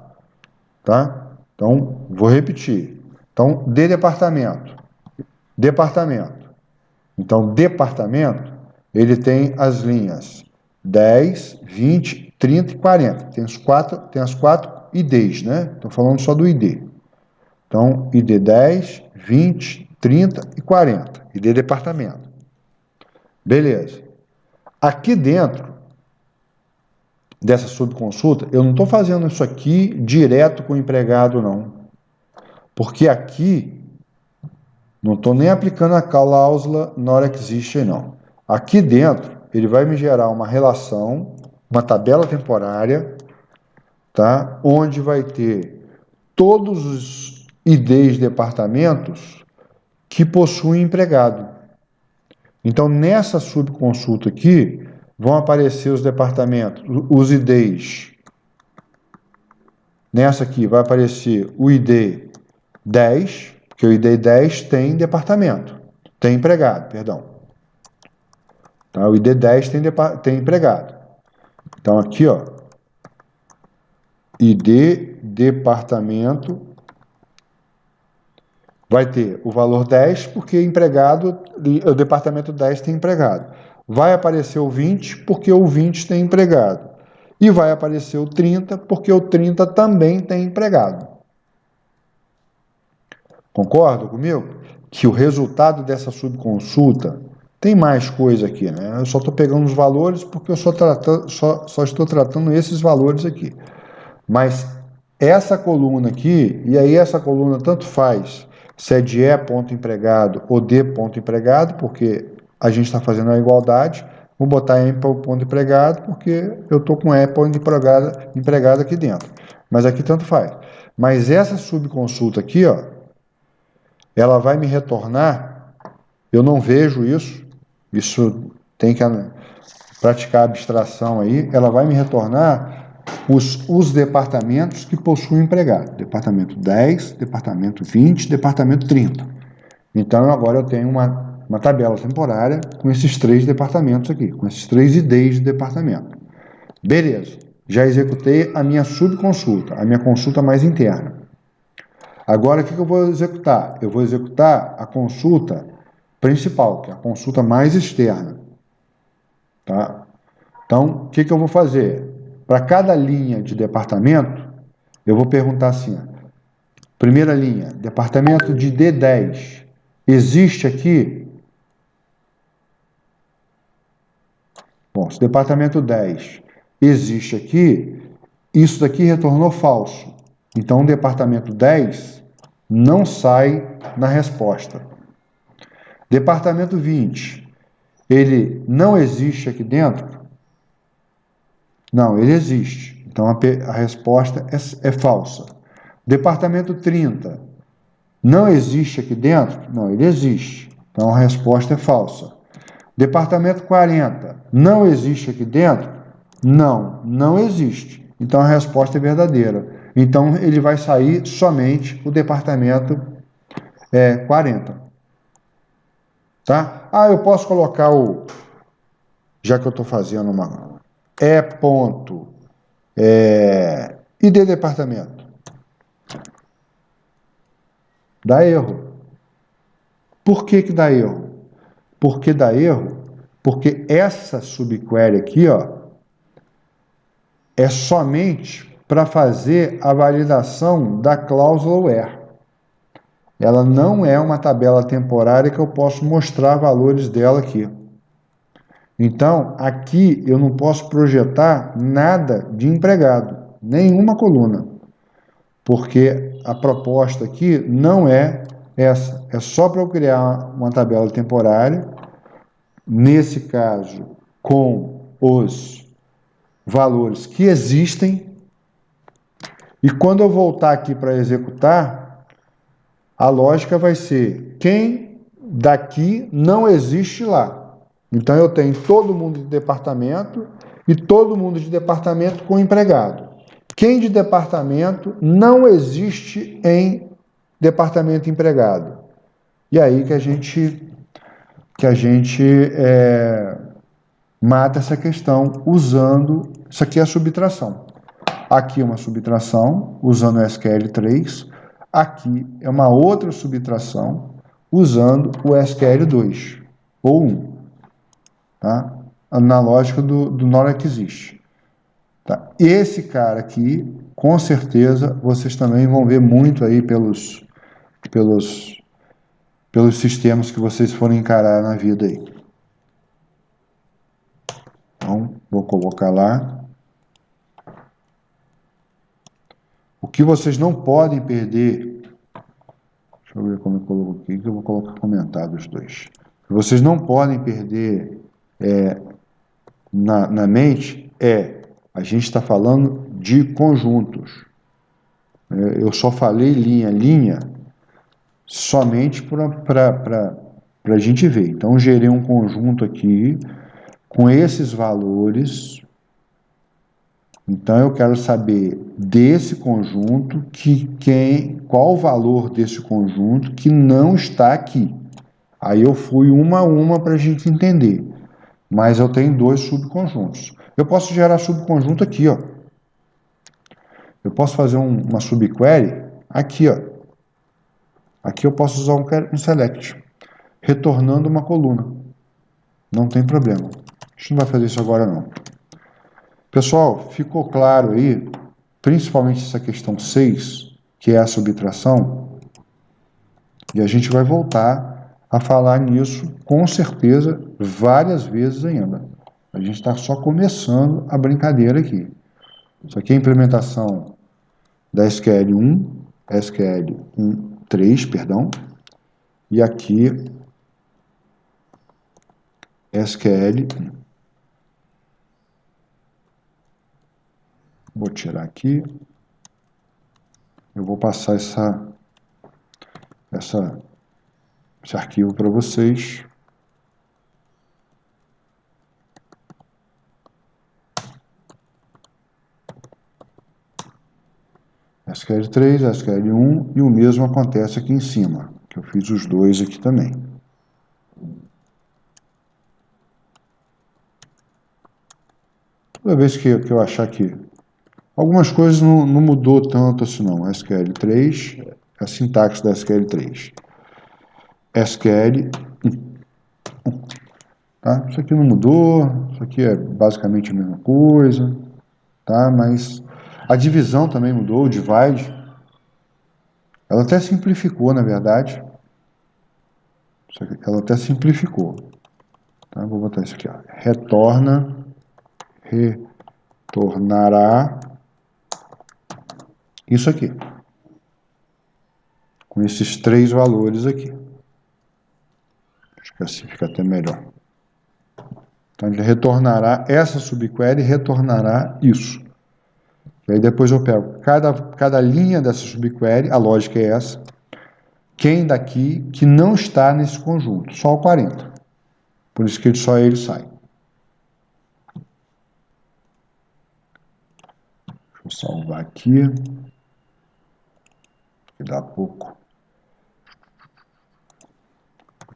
tá? Então, vou repetir. Então, de departamento. Departamento. Então, departamento, ele tem as linhas 10, 20, 30 e 40. Tem as quatro IDs, né? Estou falando só do ID. Então, ID 10, 20, 30 e 40. ID departamento. Beleza. Aqui dentro dessa subconsulta, eu não estou fazendo isso aqui direto com o empregado, não. Porque aqui, não estou nem aplicando a cláusula not existe, não. Aqui dentro, ele vai me gerar uma relação, uma tabela temporária, tá? Onde vai ter todos os IDs departamentos que possuem empregado. Então, nessa subconsulta aqui, vão aparecer os departamentos, os IDs. Nessa aqui vai aparecer o ID 10, porque o ID 10 tem departamento, tem empregado, perdão. Tá? O ID 10 tem empregado. Então, aqui, ó, ID departamento vai ter o valor 10, porque empregado, o departamento 10 tem empregado. Vai aparecer o 20, porque o 20 tem empregado. E vai aparecer o 30, porque o 30 também tem empregado. Concordam comigo? Que o resultado dessa subconsulta tem mais coisa aqui, né? Eu só estou pegando os valores porque eu só estou tratando esses valores aqui. Mas essa coluna aqui, e aí essa coluna tanto faz se é de E ponto empregado ou D ponto empregado, porque a gente está fazendo a igualdade. Vou botar E ponto empregado porque eu estou com E ponto empregado aqui dentro. Mas aqui tanto faz. Mas essa subconsulta aqui, ó, ela vai me retornar, eu não vejo isso tem que praticar abstração aí, ela vai me retornar os departamentos que possuem empregado. Departamento 10, departamento 20, departamento 30. Então, agora eu tenho uma tabela temporária com esses três departamentos aqui, com esses três IDs de departamento. Beleza, já executei a minha subconsulta, a minha consulta mais interna. Agora, o que eu vou executar? Eu vou executar a consulta principal, que é a consulta mais externa. Tá? Então, o que eu vou fazer? Para cada linha de departamento, eu vou perguntar assim, primeira linha, departamento de D10, existe aqui? Bom, se departamento 10 existe aqui, isso daqui retornou falso. Então, o departamento 10 não sai na resposta. Departamento 20, ele não existe aqui dentro? Não, ele existe. Então, a resposta é falsa. Departamento 30, não existe aqui dentro? Não, ele existe. Então, a resposta é falsa. Departamento 40, não existe aqui dentro? Não, não existe. Então, a resposta é verdadeira. Então, ele vai sair somente o departamento 40. Tá? Eu posso colocar já que eu estou fazendo uma... ponto. E de departamento? Dá erro. Por que dá erro? Porque dá erro? Porque essa subquery aqui, é somente para fazer a validação da cláusula where. Ela não é uma tabela temporária que eu posso mostrar valores dela aqui. Então, aqui eu não posso projetar nada de empregado, nenhuma coluna, porque a proposta aqui não é essa. É só para eu criar uma tabela temporária, nesse caso, com os valores que existem, e quando eu voltar aqui para executar, a lógica vai ser quem daqui não existe lá. Então, eu tenho todo mundo de departamento e todo mundo de departamento com empregado. Quem de departamento não existe em departamento empregado? E aí que a gente mata essa questão usando... Isso aqui é a subtração. Aqui é uma subtração usando o SQL3. Aqui é uma outra subtração usando o SQL2 ou 1. Tá? Na lógica do not existe. Tá? Esse cara aqui, com certeza, vocês também vão ver muito aí pelos sistemas que vocês forem encarar na vida aí. Então, vou colocar lá. O que vocês não podem perder... Deixa eu ver como eu coloco aqui, que eu vou colocar comentado os dois. O que vocês não podem perder na mente a gente está falando de conjuntos. Eu só falei linha somente para a gente ver. Então, gerei um conjunto aqui com esses valores. Então, eu quero saber desse conjunto qual o valor desse conjunto que não está aqui. Aí eu fui uma a uma para a gente entender. Mas eu tenho dois subconjuntos. Eu posso gerar subconjunto aqui, Eu posso fazer uma subquery aqui, Aqui eu posso usar um select, retornando uma coluna. Não tem problema. A gente não vai fazer isso agora, não. Pessoal, ficou claro aí, principalmente essa questão 6, que é a subtração, e a gente vai voltar a falar nisso, com certeza, várias vezes ainda. A gente está só começando a brincadeira aqui. Isso aqui é a implementação da SQL1, SQL3, perdão, e aqui SQL. Vou tirar aqui. Eu vou passar esse arquivo para vocês. SQL3, SQL1 e o mesmo acontece aqui em cima, que eu fiz os dois aqui também. Toda vez que eu achar que algumas coisas não mudou tanto assim não. SQL3, a sintaxe da SQL3. SQL1. Tá? Isso aqui não mudou, isso aqui é basicamente a mesma coisa, tá? Mas a divisão também mudou, o divide. Ela até simplificou, na verdade. Ela até simplificou. Tá? Vou botar isso aqui, ó. Retornará isso aqui. Com esses 3 valores aqui. Acho que assim fica até melhor. Então, ele retornará, essa subquery retornará isso. E aí depois eu pego cada linha dessa subquery, a lógica é essa, quem daqui que não está nesse conjunto, só o 40. Por isso que só ele sai. Deixa eu salvar aqui. Que dá pouco.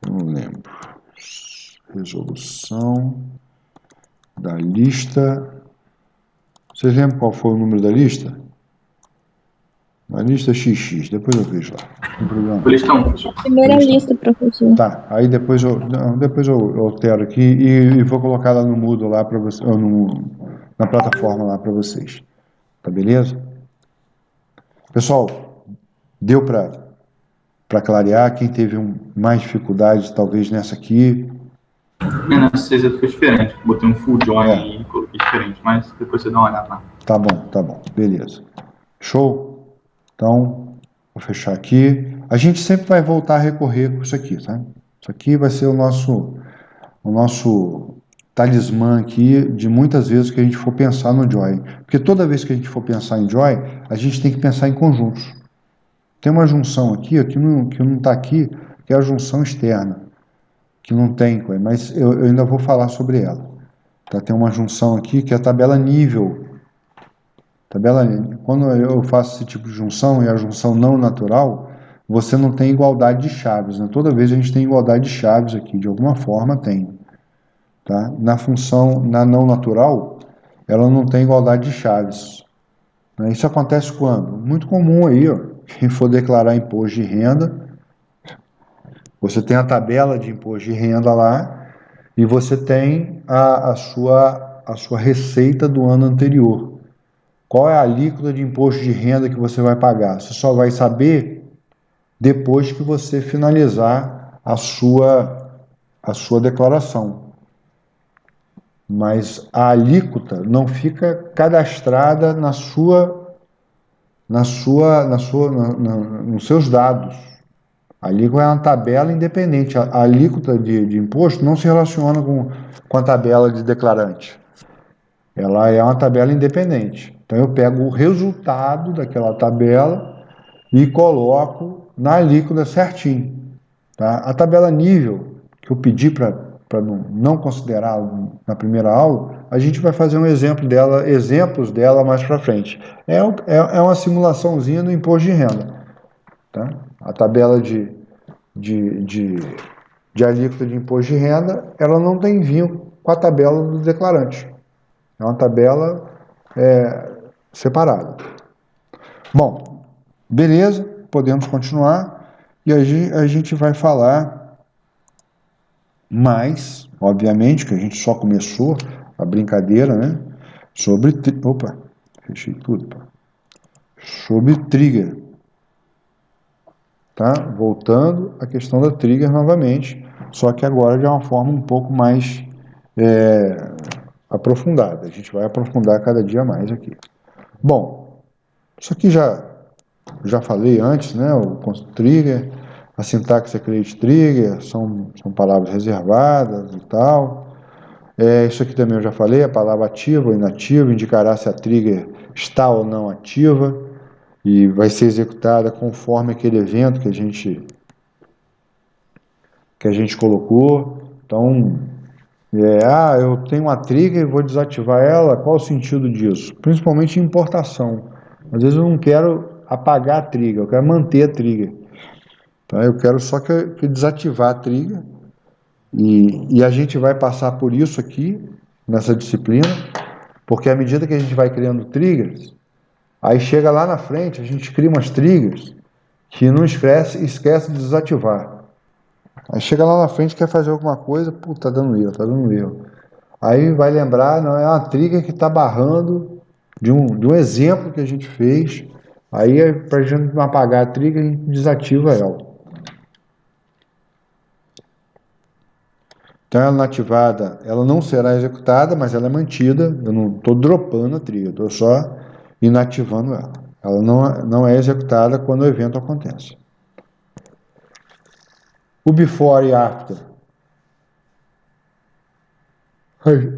Eu não lembro. Resolução da lista. Vocês lembram qual foi o número da lista? A lista XX, depois eu vejo lá. Não tem problema. Lista 1, professor. Primeira lista, professor. Tá, aí depois eu altero aqui e vou colocar lá no Moodle lá para você, ou na plataforma lá para vocês. Tá beleza? Pessoal, deu para clarear? Quem teve mais dificuldade, talvez nessa aqui? Nessa 6 ficou diferente. Botei um full join e coloquei diferente, mas depois você dá uma olhada lá. Tá bom, beleza. Show? Então, vou fechar aqui. A gente sempre vai voltar a recorrer com isso aqui, tá? Isso aqui vai ser o nosso talismã aqui de muitas vezes que a gente for pensar no Joy. Porque toda vez que a gente for pensar em Joy, a gente tem que pensar em conjuntos. Tem uma junção aqui, ó, que não está aqui, que é a junção externa, que não tem, mas eu ainda vou falar sobre ela. Tá? Tem uma junção aqui que é a tabela nível. Quando eu faço esse tipo de junção, e a junção não natural, você não tem igualdade de chaves, né? Toda vez a gente tem igualdade de chaves aqui, de alguma forma tem. Tá? Na função, na não natural, ela não tem igualdade de chaves. Né? Isso acontece quando? Muito comum aí, ó, quem for declarar imposto de renda, você tem a tabela de imposto de renda lá, e você tem a sua receita do ano anterior. Qual é a alíquota de imposto de renda que você vai pagar? Você só vai saber depois que você finalizar a sua declaração. Mas a alíquota não fica cadastrada nos seus dados. A alíquota é uma tabela independente. A alíquota de imposto não se relaciona com a tabela de declarante. Ela é uma tabela independente. Então, eu pego o resultado daquela tabela e coloco na alíquota certinho. Tá? A tabela nível, que eu pedi para não considerar na primeira aula, a gente vai fazer exemplos dela mais para frente. É uma simulaçãozinha do imposto de renda. Tá? A tabela de alíquota de imposto de renda, ela não tem vínculo com a tabela do declarante. É uma tabela separada. Bom, beleza, podemos continuar. E hoje a gente vai falar mais, obviamente, que a gente só começou a brincadeira, né? Sobre trigger. Tá? Voltando à questão da trigger novamente, só que agora de uma forma um pouco mais aprofundada. A gente vai aprofundar cada dia mais aqui. Bom, isso aqui já falei antes, né? O trigger, a sintaxe é create trigger, são palavras reservadas e tal. Isso aqui também eu já falei, a palavra ativa ou inativa indicará se a trigger está ou não ativa e vai ser executada conforme aquele evento que a gente colocou. Então, eu tenho uma trigger e vou desativar ela, qual o sentido disso? Principalmente em importação. Às vezes eu não quero apagar a trigger, eu quero manter a trigger. Tá? Eu quero só que desativar a trigger, e a gente vai passar por isso aqui, nessa disciplina, porque à medida que a gente vai criando triggers, aí chega lá na frente, a gente cria umas triggers que não esquece de desativar. Aí chega lá na frente, quer fazer alguma coisa, pô, tá dando erro, tá dando erro. Aí vai lembrar, não, é uma trigger que está barrando de um exemplo que a gente fez. Aí, para a gente não apagar a trigger, a gente desativa ela. Então, ela inativada, ela não será executada, mas ela é mantida. Eu não estou dropando a trigger, estou só inativando ela. Ela não é executada quando o evento acontece. O before e after.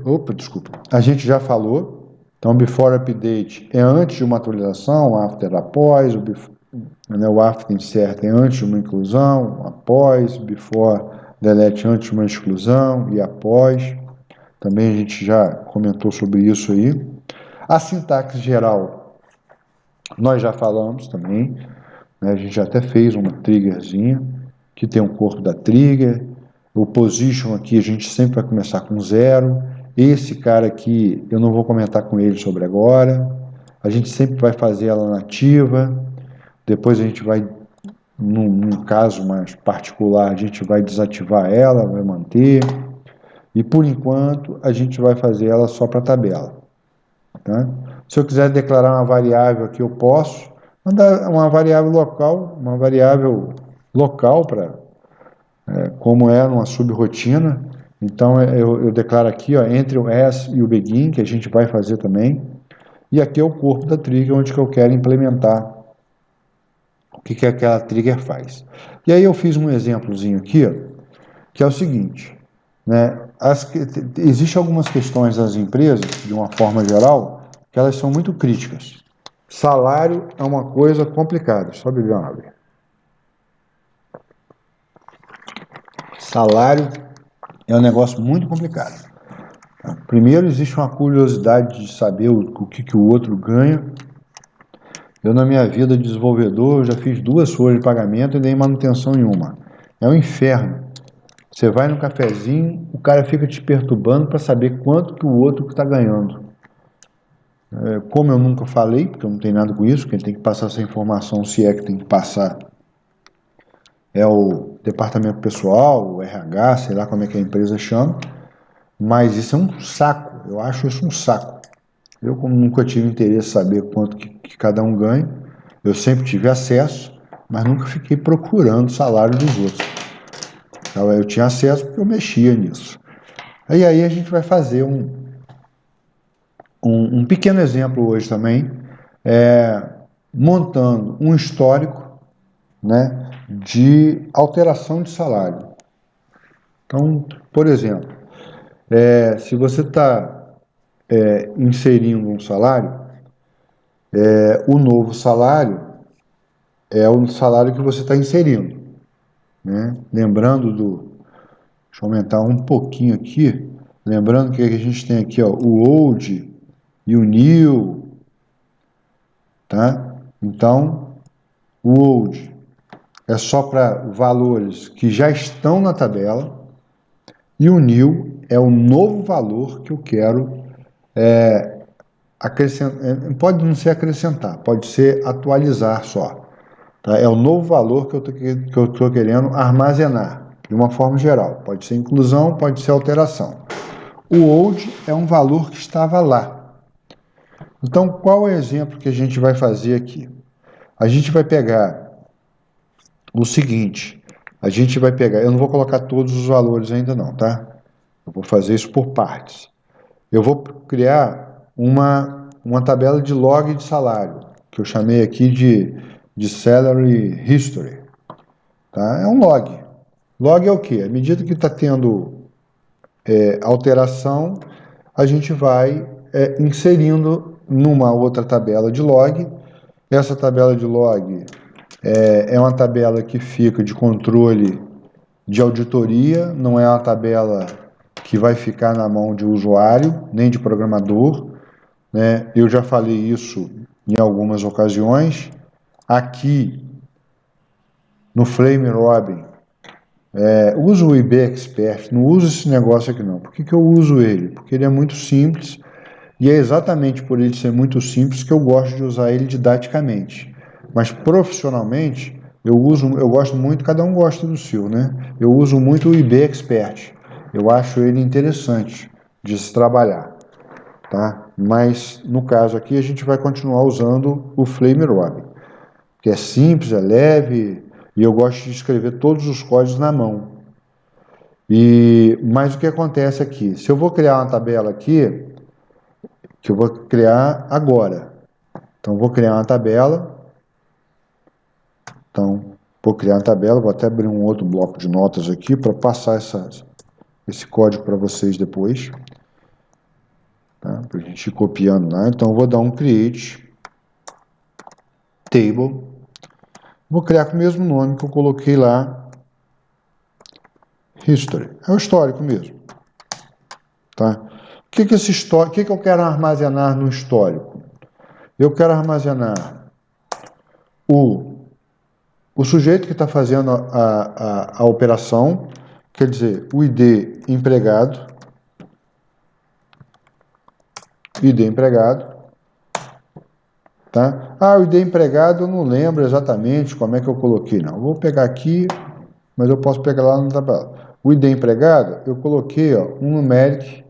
Opa, desculpa. A gente já falou. Então, before update é antes de uma atualização, after após, o after insert é antes de uma inclusão, após, before delete antes de uma exclusão e após. Também a gente já comentou sobre isso aí. A sintaxe geral, nós já falamos também, né? A gente já até fez uma triggerzinha, que tem um corpo da trigger. O position aqui a gente sempre vai começar com 0. Esse cara aqui eu não vou comentar com ele sobre agora. A gente sempre vai fazer ela nativa. Depois a gente vai, num caso mais particular, a gente vai desativar ela, vai manter. E por enquanto a gente vai fazer ela só para tabela. Tá? Se eu quiser declarar uma variável aqui, eu posso mandar uma variável local para como é numa subrotina. Então eu declaro aqui, ó, entre o as e o begin, que a gente vai fazer também. E aqui é o corpo da trigger, onde que eu quero implementar o que aquela trigger faz. E aí eu fiz um exemplozinho aqui, ó, que é o seguinte, né? Existem algumas questões das empresas, de uma forma geral, que elas são muito críticas. Salário é uma coisa complicada. Só beber uma água. Salário é um negócio muito complicado. Primeiro, existe uma curiosidade de saber o que o outro ganha. Eu, na minha vida de desenvolvedor, já fiz 2 folhas de pagamento e nem manutenção em uma. É um inferno. Você vai no cafezinho, o cara fica te perturbando para saber quanto que o outro está ganhando. Como eu nunca falei, porque eu não tenho nada com isso, quem tem que passar essa informação, se é que tem que passar, é o departamento pessoal, o RH, sei lá como é que a empresa chama, mas isso é um saco, eu acho isso um saco. Eu, como nunca tive interesse em saber quanto que cada um ganha, eu sempre tive acesso, mas nunca fiquei procurando o salário dos outros. Então, eu tinha acesso porque eu mexia nisso. E aí a gente vai fazer um pequeno exemplo hoje também, montando um histórico, né, de alteração de salário. Então, por exemplo, se você está inserindo um salário, o novo salário é o salário que você está inserindo, né? Lembrando deixa eu aumentar um pouquinho aqui, lembrando que a gente tem aqui, ó, o old e o new, tá? Então, o old é só para valores que já estão na tabela e o new é o novo valor que eu quero acrescentar. Pode não ser acrescentar, pode ser atualizar só. Tá? É o novo valor que eu estou querendo armazenar, de uma forma geral. Pode ser inclusão, pode ser alteração. O old é um valor que estava lá. Então, qual é o exemplo que a gente vai fazer aqui? A gente vai pegar o seguinte, eu não vou colocar todos os valores ainda não, tá? Eu vou fazer isso por partes. Eu vou criar uma tabela de log de salário, que eu chamei aqui de Salary History. Tá? É um log. Log é o quê? À medida que está tendo alteração, a gente vai inserindo numa outra tabela de log. Essa tabela de log é uma tabela que fica de controle de auditoria, não é uma tabela que vai ficar na mão de usuário, nem de programador, né? Eu já falei isso em algumas ocasiões. Aqui, no Flame Robin, uso o IB Expert, não uso esse negócio aqui não. Por que eu uso ele? Porque ele é muito simples, e é exatamente por ele ser muito simples que eu gosto de usar ele didaticamente. Mas profissionalmente, eu gosto muito, cada um gosta do seu, né? Eu uso muito o IB Expert. Eu acho ele interessante de se trabalhar, tá? Mas no caso aqui a gente vai continuar usando o Flame Robin, que é simples, é leve, e eu gosto de escrever todos os códigos na mão. Mas o que acontece aqui? Se eu vou criar uma tabela aqui, que eu vou criar agora. Então, vou criar uma tabela. Então, vou criar uma tabela, vou até abrir um outro bloco de notas aqui para passar esse código para vocês depois. Tá? Para a gente ir copiando lá. Então, eu vou dar um create table. Vou criar com o mesmo nome que eu coloquei lá, history. É o histórico mesmo. Tá? O que eu quero armazenar no histórico? Eu quero armazenar o sujeito que está fazendo a operação, quer dizer, o ID empregado, tá? O ID empregado eu não lembro exatamente como é que eu coloquei, não. Eu vou pegar aqui, mas eu posso pegar lá no tabela. O ID empregado, eu coloquei, ó, um numeric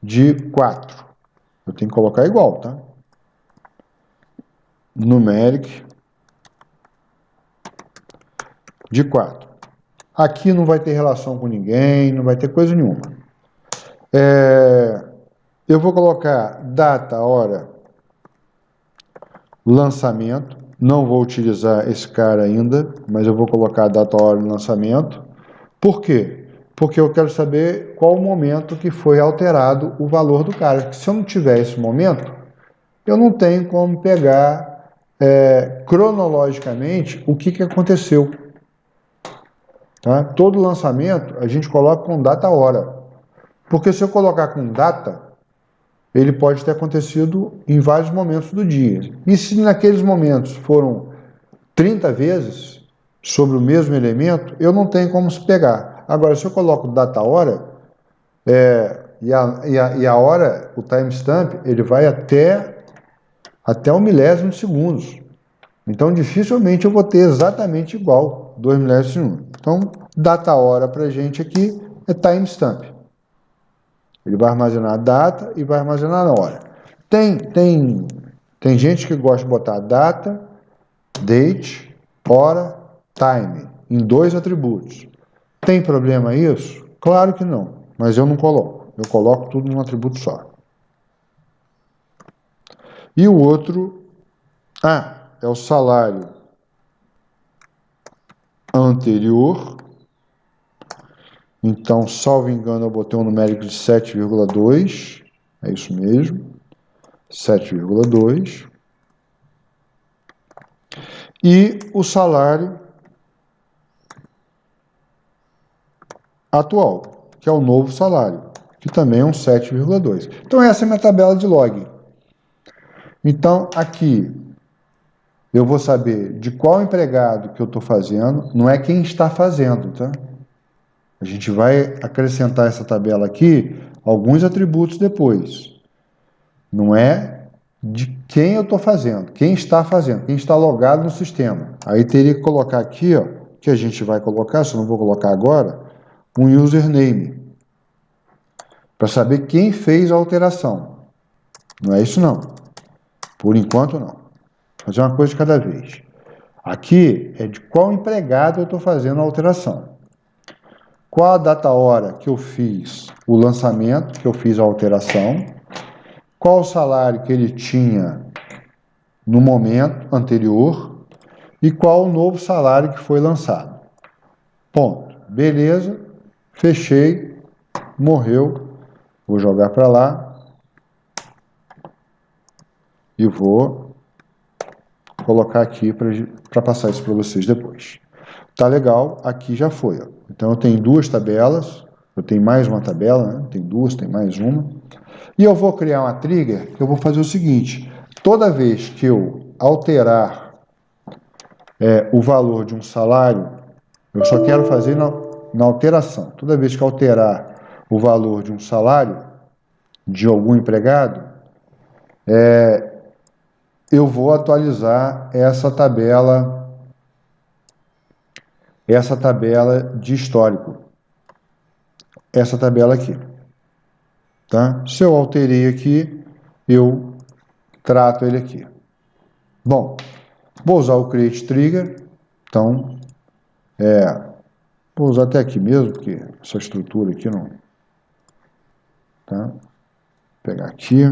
de 4. Eu tenho que colocar igual, tá? Numeric de 4. Aqui não vai ter relação com ninguém, não vai ter coisa nenhuma. Eu vou colocar data, hora, lançamento. Não vou utilizar esse cara ainda, mas eu vou colocar data, hora e lançamento. Por quê? Porque eu quero saber qual o momento que foi alterado o valor do cara. Porque se eu não tiver esse momento, eu não tenho como pegar cronologicamente o que aconteceu. Tá? Todo lançamento a gente coloca com data, hora. Porque se eu colocar com data, ele pode ter acontecido em vários momentos do dia. E se naqueles momentos foram 30 vezes sobre o mesmo elemento, eu não tenho como se pegar. Agora, se eu coloco data, hora, e a hora, o timestamp, ele vai até o milésimo de segundos. Então, dificilmente eu vou ter exatamente igual 2 milésimos de segundo. Então, data, hora para a gente aqui é timestamp. Ele vai armazenar a data e vai armazenar a hora. Tem gente que gosta de botar data, date, hora, time, em 2 atributos. Tem problema isso? Claro que não, mas eu não coloco. Eu coloco tudo num atributo só. E o outro, é o salário anterior. Então, salvo engano, eu botei um numérico de 7,2. É isso mesmo. 7,2. E o salário atual, que é o novo salário, que também é um 7,2. Então, essa é a minha tabela de log. Então, aqui, eu vou saber de qual empregado que eu estou fazendo, não é quem está fazendo, tá? A gente vai acrescentar essa tabela aqui, alguns atributos depois. Não é de quem eu estou fazendo, quem está fazendo, quem está logado no sistema. Aí teria que colocar aqui, ó, que a gente vai colocar, se eu não vou colocar agora, um username, para saber quem fez a alteração. Não é isso não. Por enquanto não. Fazer uma coisa de cada vez. Aqui é de qual empregado eu estou fazendo a alteração. Qual a data, hora que eu fiz o lançamento, que eu fiz a alteração. Qual o salário que ele tinha no momento anterior e qual o novo salário que foi lançado. Ponto. Beleza, fechei, morreu, vou jogar para lá e vou colocar aqui para passar isso para vocês depois. Tá legal, aqui já foi. Ó. Então eu tenho 2 tabelas, eu tenho mais uma tabela, né? Tem 2, tem mais uma. E eu vou criar uma trigger, que eu vou fazer o seguinte, toda vez que eu alterar o valor de um salário, eu só quero fazer na alteração. Toda vez que alterar o valor de um salário de algum empregado, eu vou atualizar essa tabela essa tabela de histórico. Essa tabela aqui. Tá? Se eu alterei aqui, eu trato ele aqui. Bom, vou usar o Create Trigger. Então, vou usar até aqui mesmo, porque essa estrutura aqui não... Tá? Vou pegar aqui.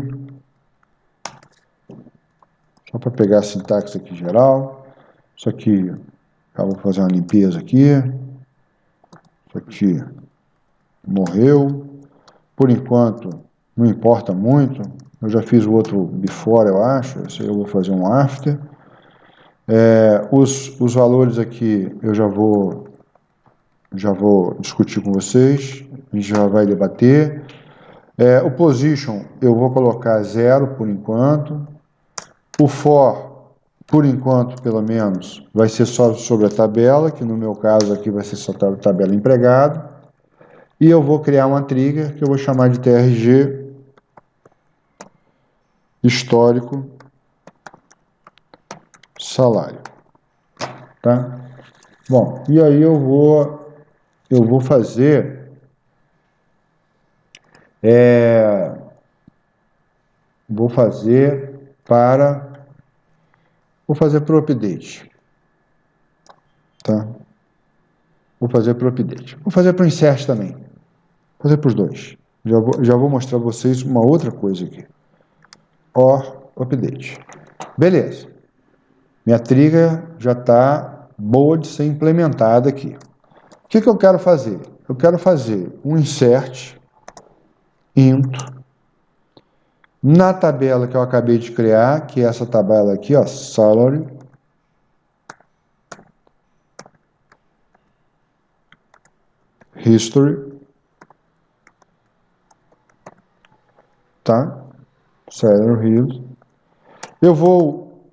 Só para pegar a sintaxe aqui geral. Isso aqui, eu vou fazer uma limpeza aqui. Isso aqui morreu. Por enquanto, não importa muito. Eu já fiz o outro before, eu acho. Esse aí eu vou fazer um after. Os valores aqui eu já vou discutir com vocês. A gente já vai debater. O position eu vou colocar 0 por enquanto. O for, por enquanto, pelo menos, vai ser só sobre a tabela, que no meu caso aqui vai ser só a tabela empregado. E eu vou criar uma trigger que eu vou chamar de TRG histórico salário. Tá? Bom, e aí eu vou fazer vou fazer para o update. Tá? Vou fazer para o update. Vou fazer para o insert também. Vou fazer para os dois. Já vou mostrar para vocês uma outra coisa aqui. Update. Beleza. Minha trigger já está boa de ser implementada aqui. O que eu quero fazer? Eu quero fazer um insert int na tabela que eu acabei de criar, que é essa tabela aqui, ó, salary, history, tá? Salary history. Eu vou,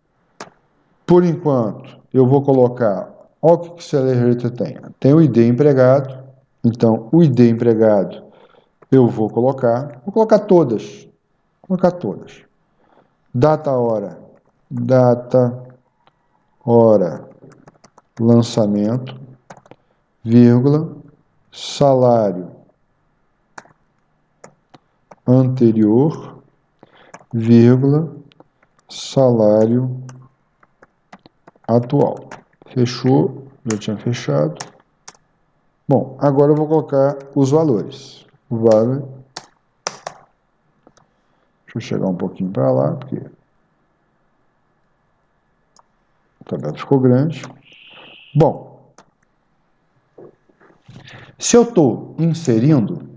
por enquanto, eu vou colocar, olha o que o salary history tem. Tem o ID empregado, então o ID empregado eu vou colocar todas. Vou colocar todas. Data, hora, lançamento, vírgula, salário anterior, vírgula, salário atual. Fechou, já tinha fechado. Bom, agora eu vou colocar os valores. O valor. Deixa eu chegar um pouquinho para lá, porque a tabela ficou grande. Bom, se eu estou inserindo,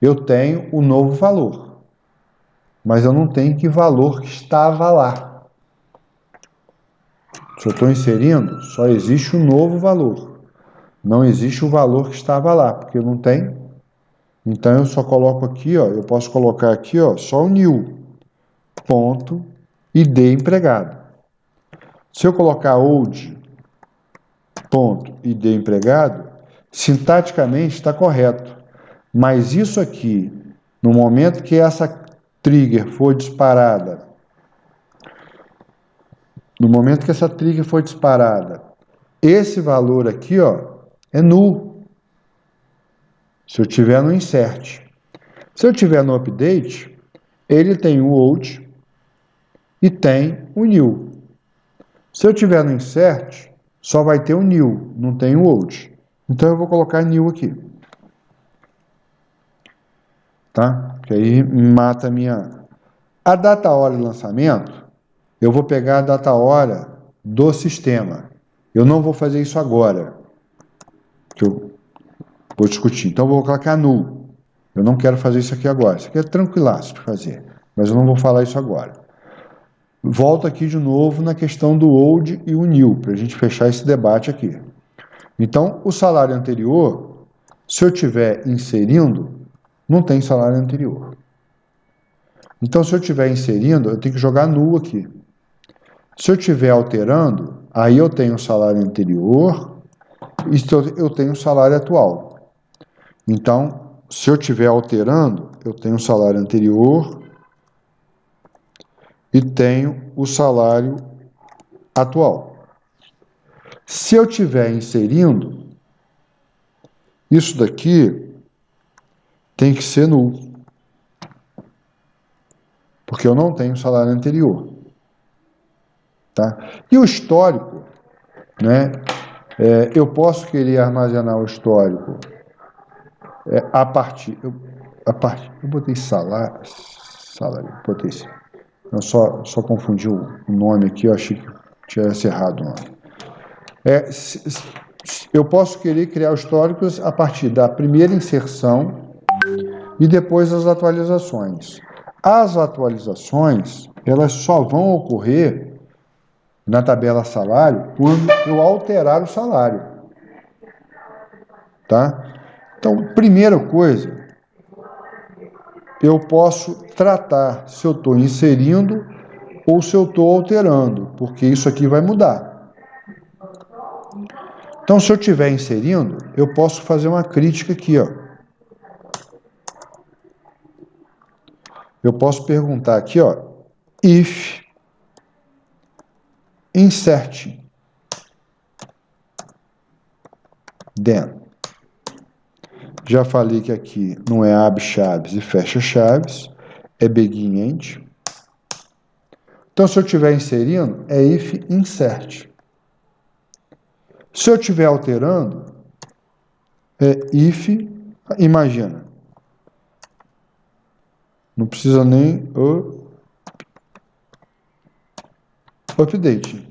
eu tenho o novo valor, mas eu não tenho que valor que estava lá. Se eu estou inserindo, só existe o novo valor. Não existe o valor que estava lá, porque não tem. Então, eu só coloco aqui, ó, eu posso colocar aqui, ó, só o new, ponto, ID empregado. Se eu colocar old, ponto, ID empregado, sintaticamente está correto. Mas isso aqui, no momento que essa trigger for disparada, esse valor aqui, ó, é null. Se eu tiver no insert. Se eu tiver no update, ele tem o old e tem o new. Se eu tiver no insert, só vai ter o new, não tem o old. Então eu vou colocar new aqui. Tá? Que aí mata a minha... A data hora de lançamento, eu vou pegar a data hora do sistema. Eu não vou fazer isso agora, que eu vou discutir. Então eu vou colocar null. Eu não quero fazer isso aqui agora. Isso aqui é tranquilaço de fazer, mas eu não vou falar isso agora. Volto aqui de novo na questão do old e o new, para a gente fechar esse debate aqui. Então, o salário anterior, se eu estiver inserindo, não tem salário anterior. Então, se eu estiver inserindo, eu tenho que jogar null aqui. Se eu estiver alterando, aí eu tenho o salário anterior e eu tenho o salário atual. Então, se eu estiver alterando, eu tenho o salário anterior e tenho o salário atual. Se eu estiver inserindo, isso daqui tem que ser nulo, porque eu não tenho salário anterior. Tá? E o histórico, né? Eu posso querer armazenar o histórico a partir. Eu botei salário, botei isso. Eu só confundi o nome aqui, eu achei que tivesse errado o nome. Eu posso querer criar históricos a partir da primeira inserção e depois as atualizações. As atualizações, elas só vão ocorrer na tabela salário quando eu alterar o salário. Tá? Então, primeira coisa, eu posso tratar se eu estou inserindo ou se eu estou alterando, porque isso aqui vai mudar. Então, se eu estiver inserindo, eu posso fazer uma crítica aqui, ó. Eu posso perguntar aqui, ó, if insert then. Já falei que aqui não é abre chaves e fecha chaves, é begin end. Então, se eu estiver inserindo, é if insert. Se eu estiver alterando, é if, imagina. Não precisa nem update.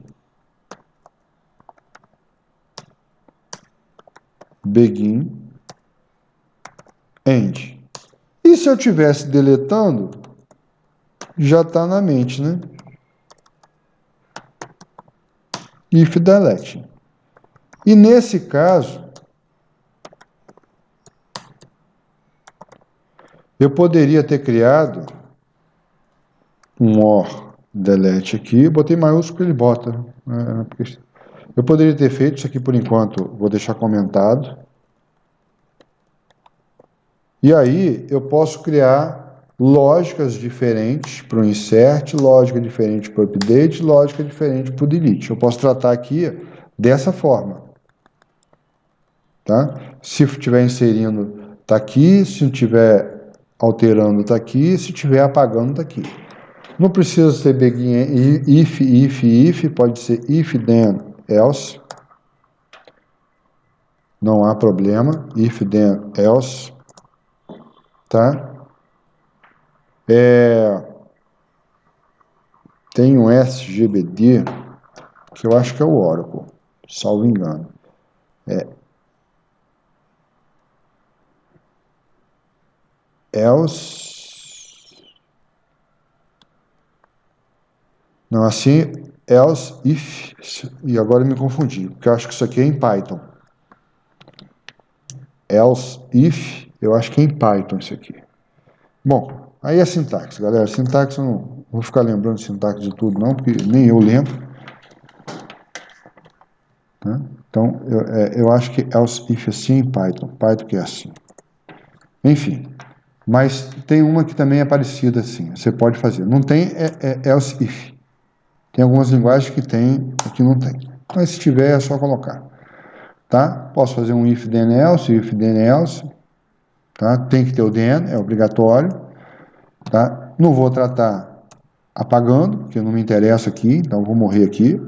Begin end. E se eu estivesse deletando, já está na mente, né? If delete. E nesse caso, eu poderia ter criado um OR delete aqui, botei maiúsculo, ele bota. Eu poderia ter feito isso aqui por enquanto, vou deixar comentado. E aí eu posso criar lógicas diferentes para o insert, lógica diferente para o update, lógica diferente para o delete. Eu posso tratar aqui dessa forma. Tá? Se estiver inserindo, está aqui. Se estiver alterando, está aqui. Se estiver apagando, está aqui. Não precisa ser begin, if, pode ser if, then, else. Não há problema. If, then, else. Tá? Tem um SGBD, que eu acho que é o Oracle, salvo engano. Else. Não, assim, else, if. E agora eu me confundi, porque eu acho que isso aqui é em Python. Else, if, eu acho que é em Python isso aqui. Bom, aí é sintaxe, galera. Sintaxe, eu não vou ficar lembrando sintaxe de tudo, não, porque nem eu lembro. Tá? Então, eu acho que else, if assim em Python. Python que é assim. Enfim. Mas tem uma que também é parecida assim. Você pode fazer. Não tem else, if. Tem algumas linguagens que tem, aqui não tem. Mas se tiver, é só colocar. Tá? Posso fazer um if, then, else. Tá? Tem que ter o then, é obrigatório. Tá? Não vou tratar apagando, porque não me interessa aqui, então vou morrer aqui.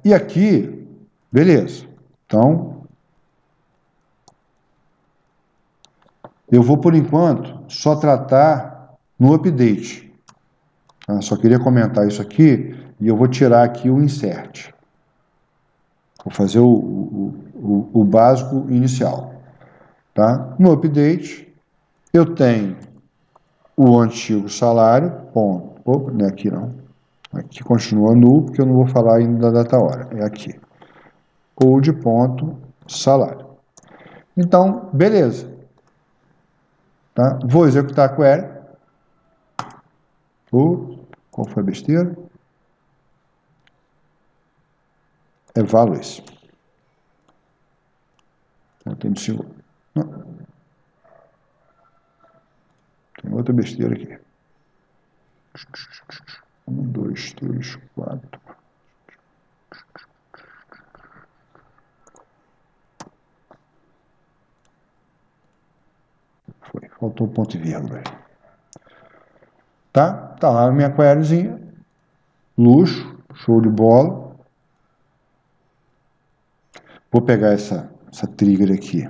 E aqui, beleza. Então, eu vou, por enquanto, só tratar no update. Tá? Só queria comentar isso aqui, e eu vou tirar aqui o insert. Vou fazer o básico inicial. Tá? No update, eu tenho o antigo salário, ponto. Opa, não é aqui não. Aqui continua nulo, porque eu não vou falar ainda da data hora. É aqui. Old ponto salário. Então, beleza. Tá? Vou executar a query. Qual foi a besteira? É values. Tem outra besteira aqui. 1, 2, 2, 3, 4. Foi, faltou ponto e vírgula. Tá lá a minha queryzinha. Luxo, show de bola. Vou pegar essa trigger aqui,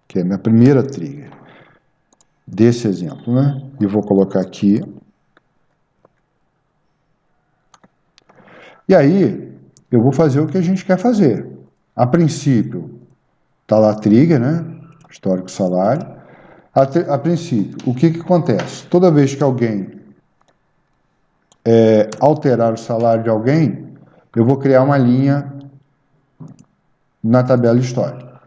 que é a minha primeira trigger, desse exemplo, né? E vou colocar aqui. E aí, eu vou fazer o que a gente quer fazer. A princípio, tá lá a trigger, né? Histórico salário. A princípio, o que acontece? Toda vez que alguém alterar o salário de alguém, eu vou criar uma linha na tabela histórica.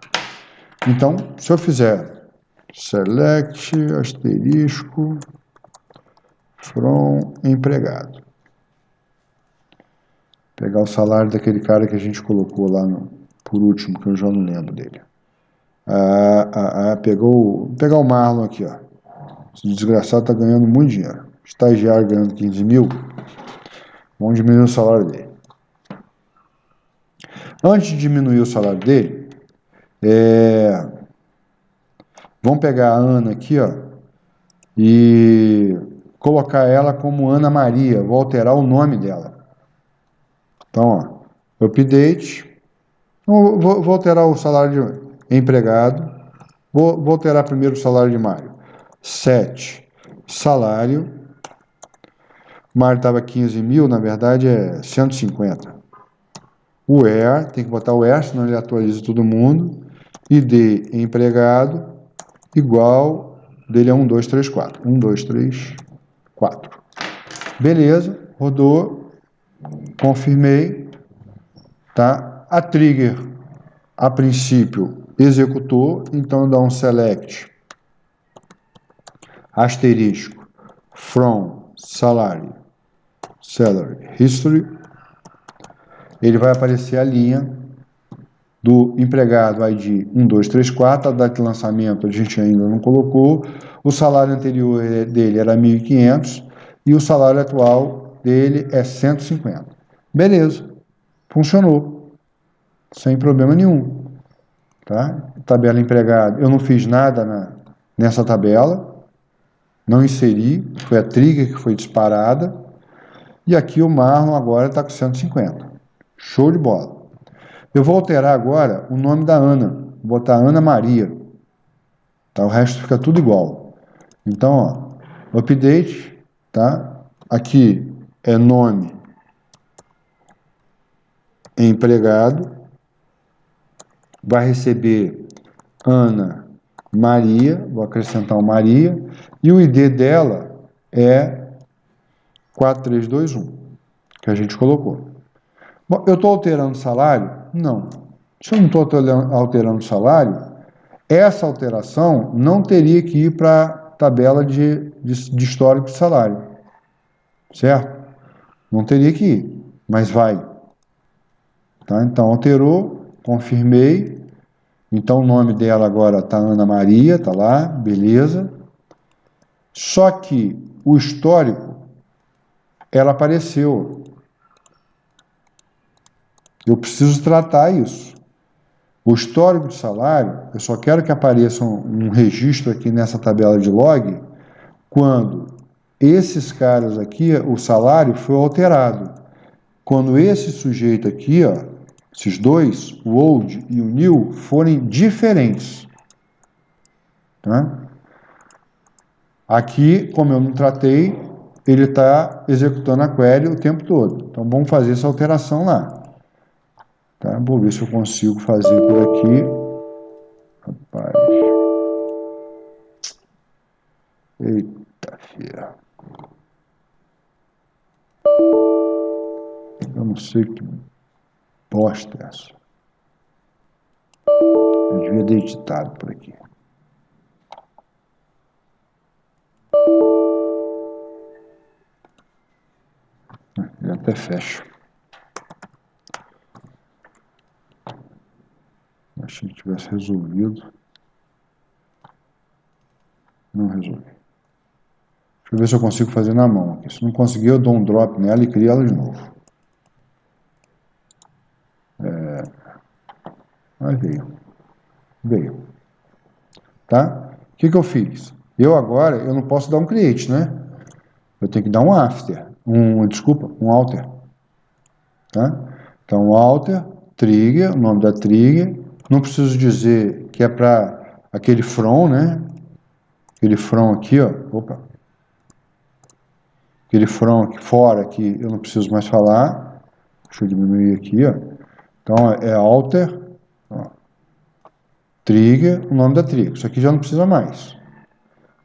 Então, se eu fizer select, asterisco, from empregado. Pegar o salário daquele cara que a gente colocou lá por último, que eu já não lembro dele. Pegar o Marlon aqui, ó. Esse desgraçado tá ganhando muito dinheiro. Estagiário ganhando 15 mil. Vamos diminuir o salário dele. Antes de diminuir o salário dele, vamos pegar a Ana aqui, ó, e colocar ela como Ana Maria. Vou alterar o nome dela. Então, ó, update. Vou alterar o salário de empregado. Vou alterar primeiro o salário de Mário. 7. Salário. Mário estava 15 mil, na verdade é 150. O where, tem que botar o where, senão ele atualiza todo mundo. ID empregado, igual, dele é 1, 2, 3, 4. 1, 2, 3, 4. Beleza, rodou, confirmei, tá? A trigger, a princípio, executou, então dá um select, asterisco, from, salary history, ele vai aparecer a linha do empregado ID 1234, a data de lançamento a gente ainda não colocou, o salário anterior dele era 1.500 e o salário atual dele é 150. Beleza, funcionou, sem problema nenhum. Tá? Tabela empregado, eu não fiz nada nessa tabela, não inseri, foi a trigger que foi disparada, e aqui o Marlon agora está com 150. Show de bola. Eu vou alterar agora o nome da Ana, vou botar Ana Maria, tá? O resto fica tudo igual. Então, ó, update, tá? Aqui é nome empregado, vai receber Ana Maria, vou acrescentar o Maria, e o ID dela é 4321, que a gente colocou. Bom, eu estou alterando o salário? Não. Se eu não estou alterando o salário, essa alteração não teria que ir para a tabela de histórico de salário. Certo? Não teria que ir, mas vai. Tá? Então, alterou, confirmei. Então, o nome dela agora está Ana Maria, está lá, beleza. Só que o histórico, ela apareceu. Eu preciso tratar isso. O histórico de salário, eu só quero que apareça um registro aqui nessa tabela de log, quando esses caras aqui, o salário foi alterado. Quando esse sujeito aqui, ó, esses dois, o old e o new, forem diferentes. Tá? Aqui, como eu não tratei, ele está executando a query o tempo todo. Então, vamos fazer essa alteração lá. Tá? Vou ver se eu consigo fazer por aqui. Rapaz. Eita, filha. Eu não sei que bosta é essa. Eu devia ter editado por aqui. Eu até fecho. Achei que tivesse resolvido. Não resolvi. Deixa eu ver se eu consigo fazer na mão aqui. Se não conseguir, eu dou um drop nela e crio ela de novo. Mas veio. Tá? O que eu fiz? Eu não posso dar um create, né? Eu tenho que dar um after, um alter. Tá? Então, alter, trigger, o nome da trigger. Não preciso dizer que é para aquele from, né? Aquele from aqui, ó. Opa. Aquele from aqui fora, que eu não preciso mais falar. Deixa eu diminuir aqui, ó. Então, é alter, ó, trigger, o nome da trigger. Isso aqui já não precisa mais.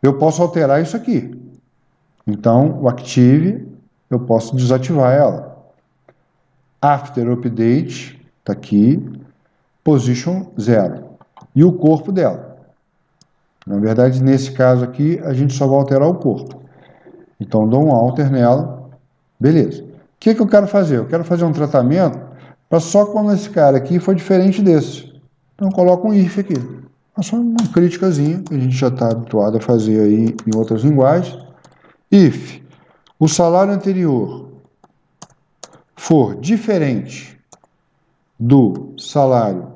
Eu posso alterar isso aqui. Então, o active, eu posso desativar ela. After update, está aqui, position 0. E o corpo dela. Na verdade, nesse caso aqui, a gente só vai alterar o corpo. Então, dou um alter nela, beleza. O que eu quero fazer? Eu quero fazer um tratamento para só quando esse cara aqui for diferente desse. Então, eu coloco um if aqui. É só uma críticazinha que a gente já está habituado a fazer aí em outras linguagens. If o salário anterior for diferente do salário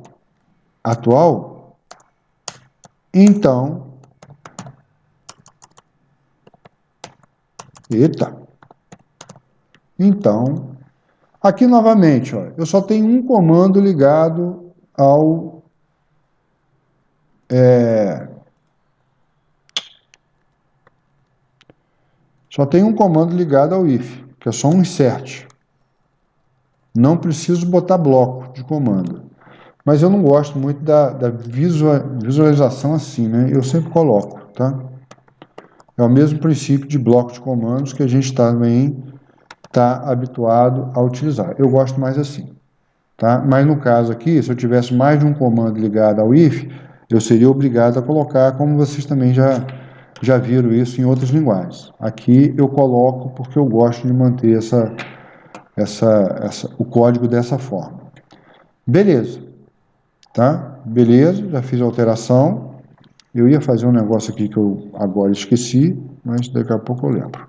atual, então, aqui novamente, ó, eu só tenho um comando ligado ao if, que é só um insert. Não preciso botar bloco de comando. Mas eu não gosto muito da visualização assim, né? Eu sempre coloco, tá? É o mesmo princípio de bloco de comandos que a gente também está habituado a utilizar. Eu gosto mais assim, tá? Mas no caso aqui, se eu tivesse mais de um comando ligado ao if, eu seria obrigado a colocar, como vocês também já viram isso em outras linguagens. Aqui eu coloco porque eu gosto de manter o código dessa forma. Beleza, tá? Beleza, já fiz a alteração. Eu ia fazer um negócio aqui que eu agora esqueci, mas daqui a pouco eu lembro.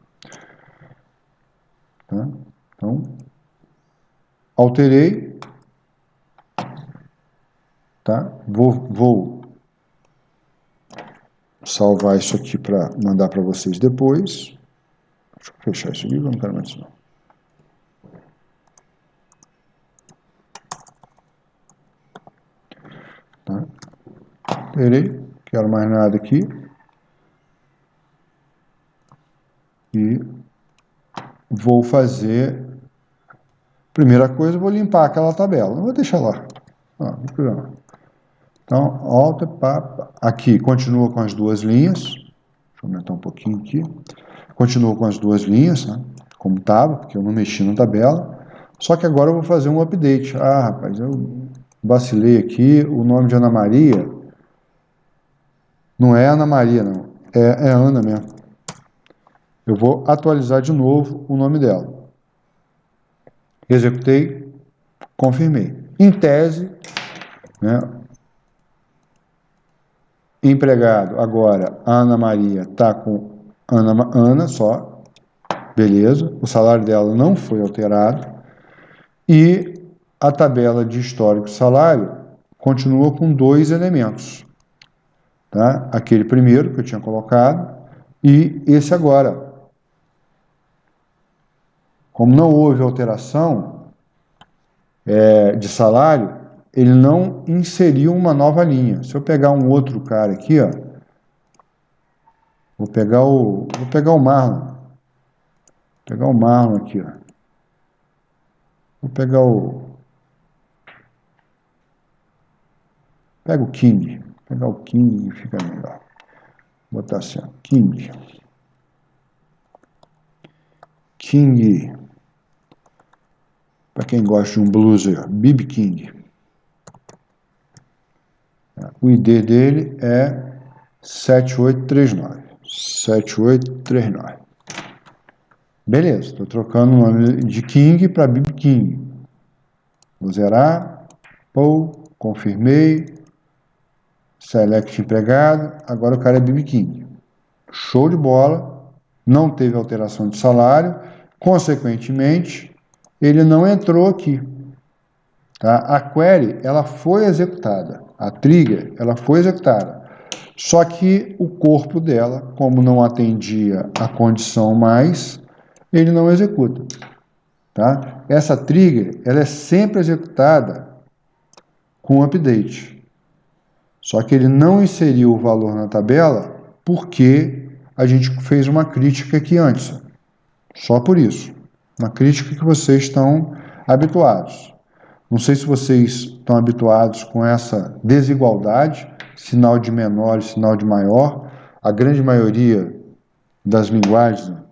Tá? Então, alterei. Tá? Vou salvar isso aqui para mandar para vocês depois. Deixa eu fechar isso aqui, eu não quero mais isso não. Tá? Alterei, quero mais nada aqui. E vou fazer... Primeira coisa, eu vou limpar aquela tabela. Não vou deixar lá. Então, alta, aqui continua com as duas linhas. Deixa eu aumentar um pouquinho aqui. Continua com as duas linhas, né, como estava, porque eu não mexi na tabela. Só que agora eu vou fazer um update. Ah, rapaz, eu vacilei aqui. O nome de Ana Maria não é Ana Maria, não. É Ana mesmo. Eu vou atualizar de novo o nome dela. Executei, confirmei. Em tese, né, empregado, agora, Ana Maria está com Ana só, beleza, o salário dela não foi alterado, e a tabela de histórico salário continua com dois elementos, tá? Aquele primeiro que eu tinha colocado, e esse agora. Como não houve alteração de salário, ele não inseriu uma nova linha. Se eu pegar um outro cara aqui, ó, vou pegar o Marlon. Vou pegar o Marlon aqui, ó. Vou pegar pega o King. Vou pegar o King que fica melhor. Vou botar assim, ó, King. King. Para quem gosta de um blues aí, ó, B.B. King. O ID dele é 7839. 7839. Beleza, estou trocando o nome de King para B.B. King. Vou zerar. Confirmei. Select empregado. Agora o cara é B.B. King. Show de bola. não teve alteração de salário, consequentemente, ele não entrou aqui. Tá? A query, ela foi executada, a trigger, ela foi executada, só que o corpo dela, como não atendia a condição mais, ele não executa. Tá? Essa trigger, ela é sempre executada com update. Só que ele não inseriu o valor na tabela porque a gente fez uma crítica aqui antes. Só por isso. Uma crítica que vocês estão habituados. Não sei se vocês estão habituados com essa desigualdade, sinal de menor e sinal de maior. A grande maioria das linguagens... Deixa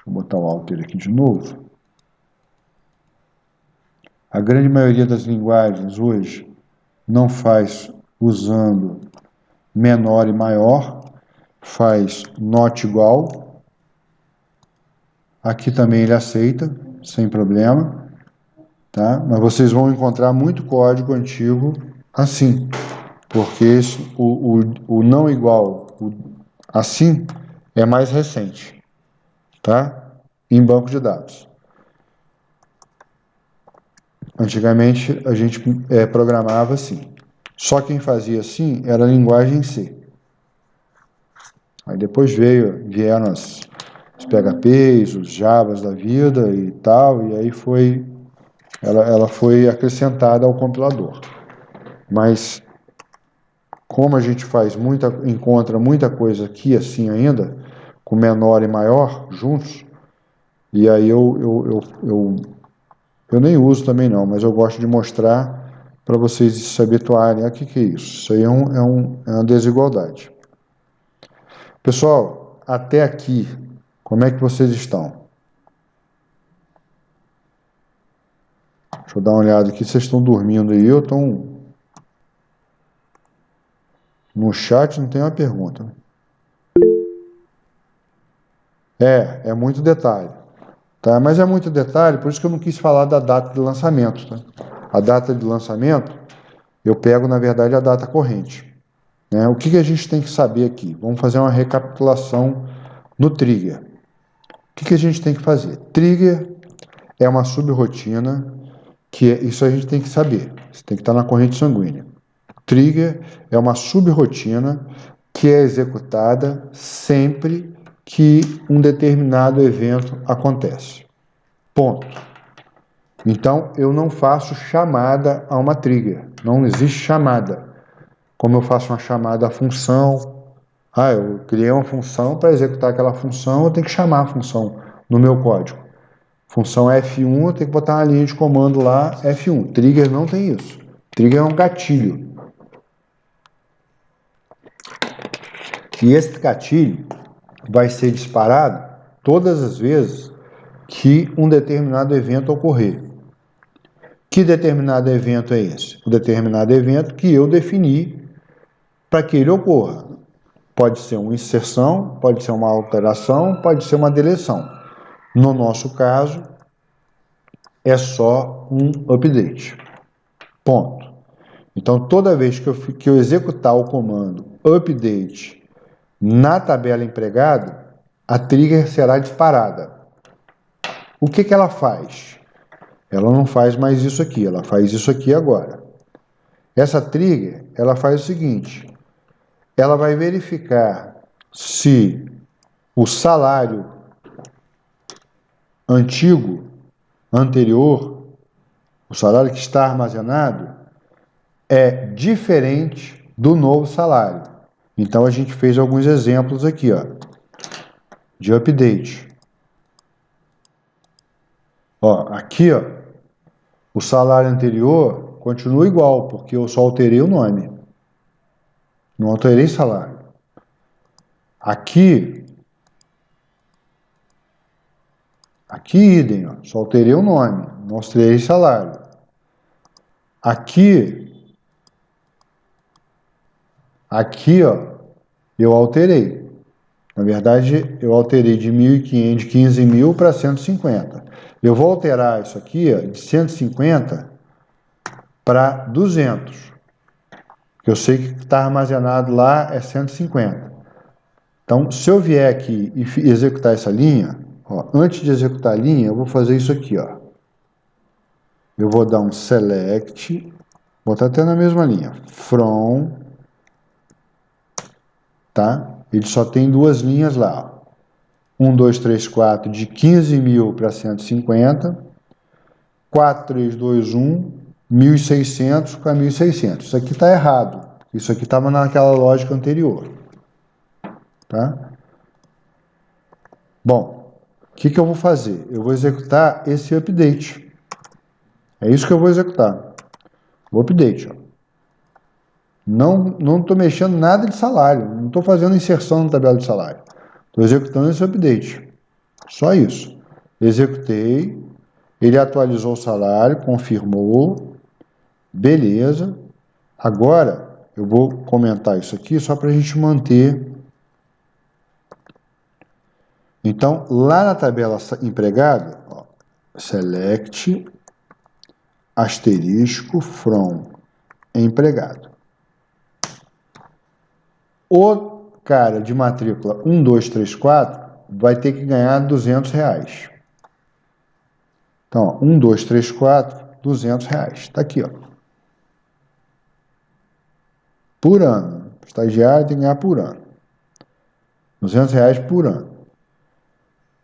eu botar o alter aqui de novo. A grande maioria das linguagens hoje não faz usando menor e maior, faz not igual. Aqui também ele aceita, sem problema, tá? Mas vocês vão encontrar muito código antigo assim, porque o não igual, assim, é mais recente, tá? Em banco de dados. Antigamente a gente programava assim. Só quem fazia assim era a linguagem C. Aí depois vieram os PHPs, os Javas da vida e tal, e aí ela foi acrescentada ao compilador. Mas como a gente encontra muita coisa aqui assim ainda, com menor e maior juntos, e aí eu nem uso também não, mas eu gosto de mostrar para vocês se habituarem. O que é isso? Isso aí é uma desigualdade. Pessoal, até aqui, como é que vocês estão? Deixa eu dar uma olhada aqui, vocês estão dormindo aí, ou estão... No chat não tem uma pergunta. É muito detalhe. Tá? Mas é muito detalhe, por isso que eu não quis falar da data de lançamento. Tá? A data de lançamento, eu pego, na verdade, a data corrente. Né? O que a gente tem que saber aqui? Vamos fazer uma recapitulação no trigger. O que a gente tem que fazer? Trigger é uma subrotina, isso a gente tem que saber. Você tem que estar na corrente sanguínea. Trigger é uma subrotina que é executada sempre que um determinado evento acontece. Ponto. Então, eu não faço chamada a uma trigger. Não existe chamada. Como eu faço uma chamada à função. Eu criei uma função, para executar aquela função, eu tenho que chamar a função no meu código. Função F1, eu tenho que botar uma linha de comando lá, F1. Trigger não tem isso. Trigger é um gatilho. E esse gatilho vai ser disparado todas as vezes que um determinado evento ocorrer. Que determinado evento é esse? O determinado evento que eu defini para que ele ocorra. Pode ser uma inserção, pode ser uma alteração, pode ser uma deleção. No nosso caso, é só um update. Ponto. Então, toda vez que eu executar o comando update na tabela empregado, a trigger será disparada. O que ela faz? Ela não faz mais isso aqui, ela faz isso aqui agora. Essa trigger, ela faz o seguinte, ela vai verificar se o salário anterior, o salário que está armazenado, é diferente do novo salário. Então, a gente fez alguns exemplos aqui, de update. Aqui, o salário anterior continua igual, porque eu só alterei o nome. Não alterei salário. Aqui, idem, só alterei o nome, não alterei salário. Aqui, eu alterei. Na verdade, eu alterei de 1.500, de 15.000 para 150. Eu vou alterar isso aqui, de 150 para 200. Que eu sei que está armazenado lá é 150. Então, se eu vier aqui e executar essa linha, ó, antes de executar a linha, eu vou fazer isso aqui, ó. Eu vou dar um select, botar até na mesma linha, from, tá? Ele só tem duas linhas lá, ó. 1, 2, 3, 4, de 15.000 para 150, 4, 3, 2, 1, 1.600 para 1.600. Isso aqui está errado. Isso aqui estava naquela lógica anterior. Tá? Bom, o que eu vou fazer? Eu vou executar esse update. É isso que eu vou executar. O update. Ó. Não estou mexendo nada de salário. Não estou fazendo inserção na tabela de salário. Estou executando esse update. Só isso. Executei. Ele atualizou o salário, confirmou. Beleza. Agora, eu vou comentar isso aqui só para a gente manter. Então, lá na tabela empregado, ó, select, asterisco, from, empregado. O cara de matrícula 1, 2, 3, 4 vai ter que ganhar R$200. Então, ó, 1, 2, 3, 4, R$200. Está aqui, ó. Por ano. O estagiário tem que ganhar por ano. R$200 por ano.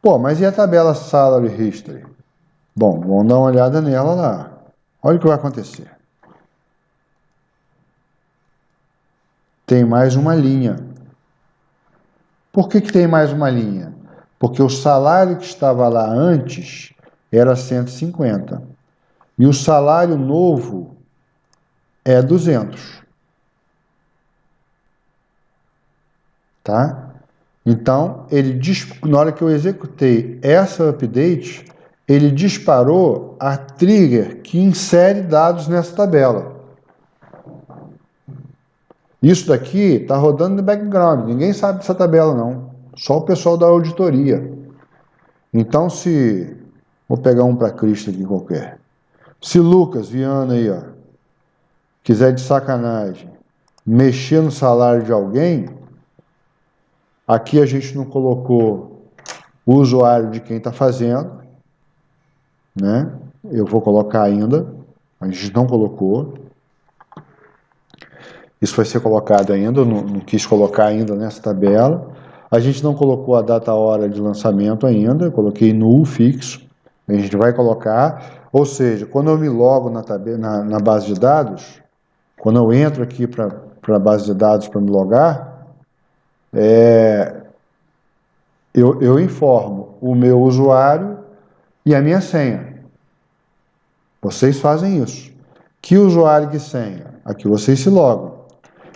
Pô, mas e a tabela Salary History? Bom, vamos dar uma olhada nela lá. Olha o que vai acontecer. Tem mais uma linha. Por que tem mais uma linha? Porque o salário que estava lá antes era 150. E o salário novo é 200. Tá? Então, na hora que eu executei essa update, ele disparou a trigger que insere dados nessa tabela. Isso daqui está rodando no background, ninguém sabe dessa tabela não, só o pessoal da auditoria. Então, vou pegar um para Cristo aqui qualquer. Se Lucas Viana aí, ó, quiser de sacanagem mexer no salário de alguém, aqui a gente não colocou o usuário de quem está fazendo, né? Eu vou colocar ainda, a gente não colocou. Isso vai ser colocado ainda, eu não quis colocar ainda nessa tabela. A gente não colocou a data hora de lançamento ainda, eu coloquei null fixo, a gente vai colocar. Ou seja, quando eu me logo na base de dados, quando eu entro aqui para a base de dados para me logar, eu informo o meu usuário e a minha senha. Vocês fazem isso. Que usuário e que senha? Aqui vocês se logam.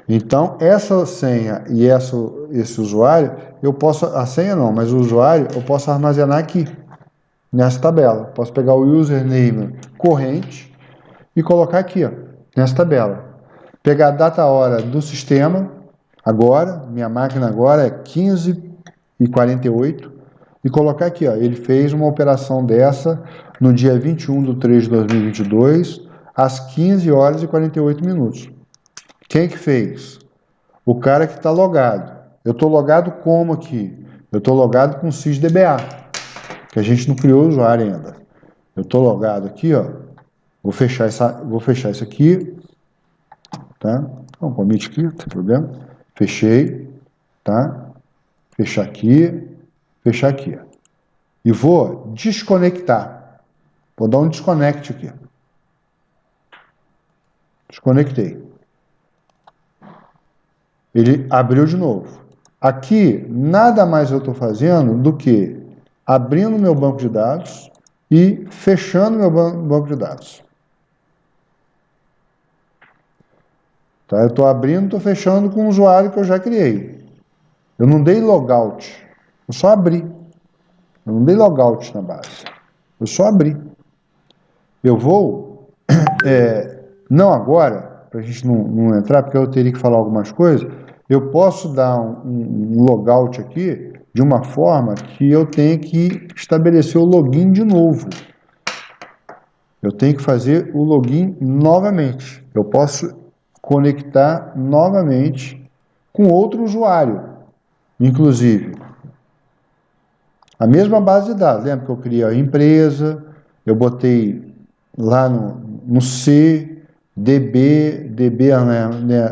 Então, essa senha e esse usuário, a senha não, mas o usuário eu posso armazenar aqui, nessa tabela. Posso pegar o username corrente e colocar aqui, ó, nessa tabela. Pegar a data hora do sistema, agora, minha máquina agora é 15h48, e colocar aqui, ó, ele fez uma operação dessa no dia 21/3/2022, às 15h48. Quem que fez? O cara que está logado. Eu estou logado como aqui? Eu estou logado com sysdba, que a gente não criou o usuário ainda. Eu estou logado aqui, ó. Vou fechar isso aqui, tá? Então, commit aqui, não tem problema. Fechei, tá? Fechar aqui. Ó. E vou desconectar. Vou dar um desconect aqui. Desconectei. Ele abriu de novo. Aqui, nada mais eu estou fazendo do que abrindo meu banco de dados e fechando meu banco de dados. Tá? Eu estou abrindo, estou fechando com o usuário que eu já criei. Eu não dei logout, eu só abri. Eu não dei logout na base, eu só abri. Eu vou, não agora, para a gente não entrar, porque eu teria que falar algumas coisas, eu posso dar um logout aqui de uma forma que eu tenho que estabelecer o login de novo. Eu tenho que fazer o login novamente. Eu posso conectar novamente com outro usuário. Inclusive, a mesma base de dados. Lembra que eu criei a empresa, eu botei lá no C, DB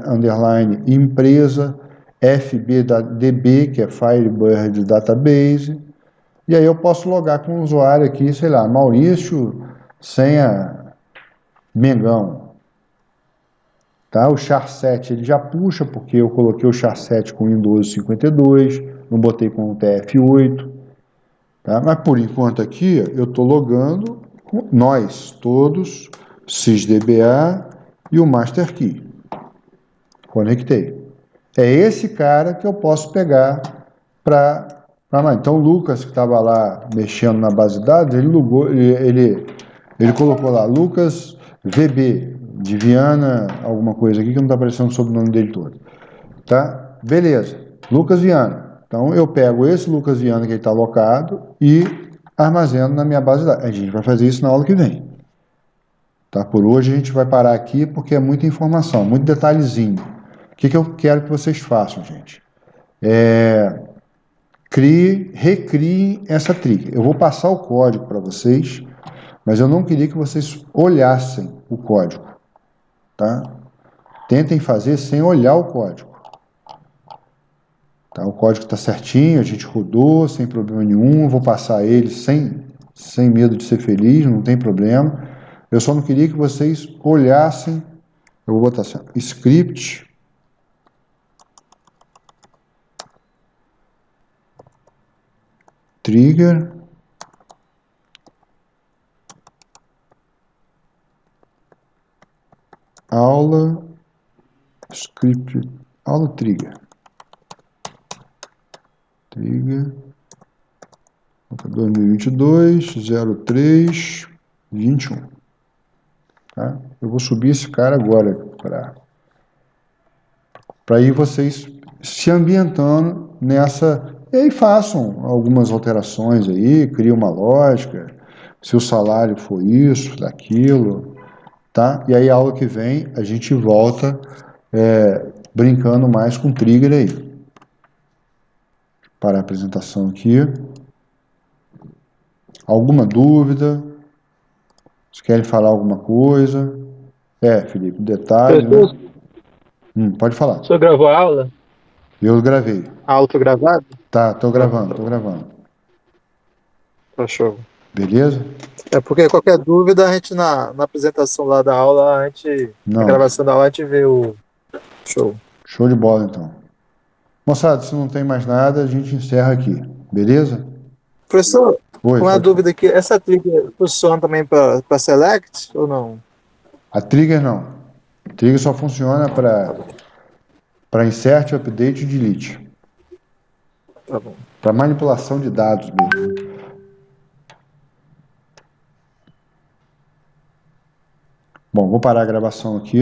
underline empresa, FB da DB, que é Firebird Database, e aí eu posso logar com o usuário aqui, sei lá, Maurício, senha Mengão. Tá? O char7 ele já puxa, porque eu coloquei o char7 com Windows 52, não botei com o TF8. Tá? Mas por enquanto aqui, eu estou logando com nós todos, sysdba e o master key. Conectei. É esse cara que eu posso pegar para mais. Então o Lucas, que estava lá mexendo na base de dados, ele colocou lá Lucas VB, de Viana, alguma coisa aqui que não está aparecendo o sobrenome dele todo. Tá? Beleza. Lucas Viana. Então eu pego esse Lucas Viana que ele está alocado e armazeno na minha base de dados. A gente vai fazer isso na aula que vem. Tá? Por hoje a gente vai parar aqui porque é muita informação, muito detalhezinho. O que eu quero que vocês façam, gente? Recriem essa trigger. Eu vou passar o código para vocês, mas eu não queria que vocês olhassem o código. Tá? Tentem fazer sem olhar o código. Tá? O código está certinho, a gente rodou sem problema nenhum, eu vou passar ele sem medo de ser feliz, não tem problema. Eu só não queria que vocês olhassem, eu vou botar assim, script, trigger, aula, script, aula trigger. Trigger 2022 03 21. Tá? Eu vou subir esse cara agora para ir vocês se ambientando nessa. E aí façam algumas alterações aí, cria uma lógica, se o salário for isso, daquilo, tá? E aí a aula que vem a gente volta brincando mais com trigger aí. Para a apresentação aqui. Alguma dúvida? Vocês querem falar alguma coisa? Felipe, detalhe, né? Pode falar. O senhor gravou a aula? Eu gravei. A aula tô gravada? Tá, tô gravando. Tá show. Beleza? É porque qualquer dúvida, a gente na apresentação lá da aula, na gravação da aula, a gente vê o show. Show de bola, então. Moçada, se não tem mais nada, a gente encerra aqui. Beleza? Professor, Oi, uma dúvida aqui. Essa trigger funciona também para select ou não? A trigger não. A trigger só funciona para insert, update e delete. Tá bom. Para manipulação de dados mesmo. Bom, vou parar a gravação aqui.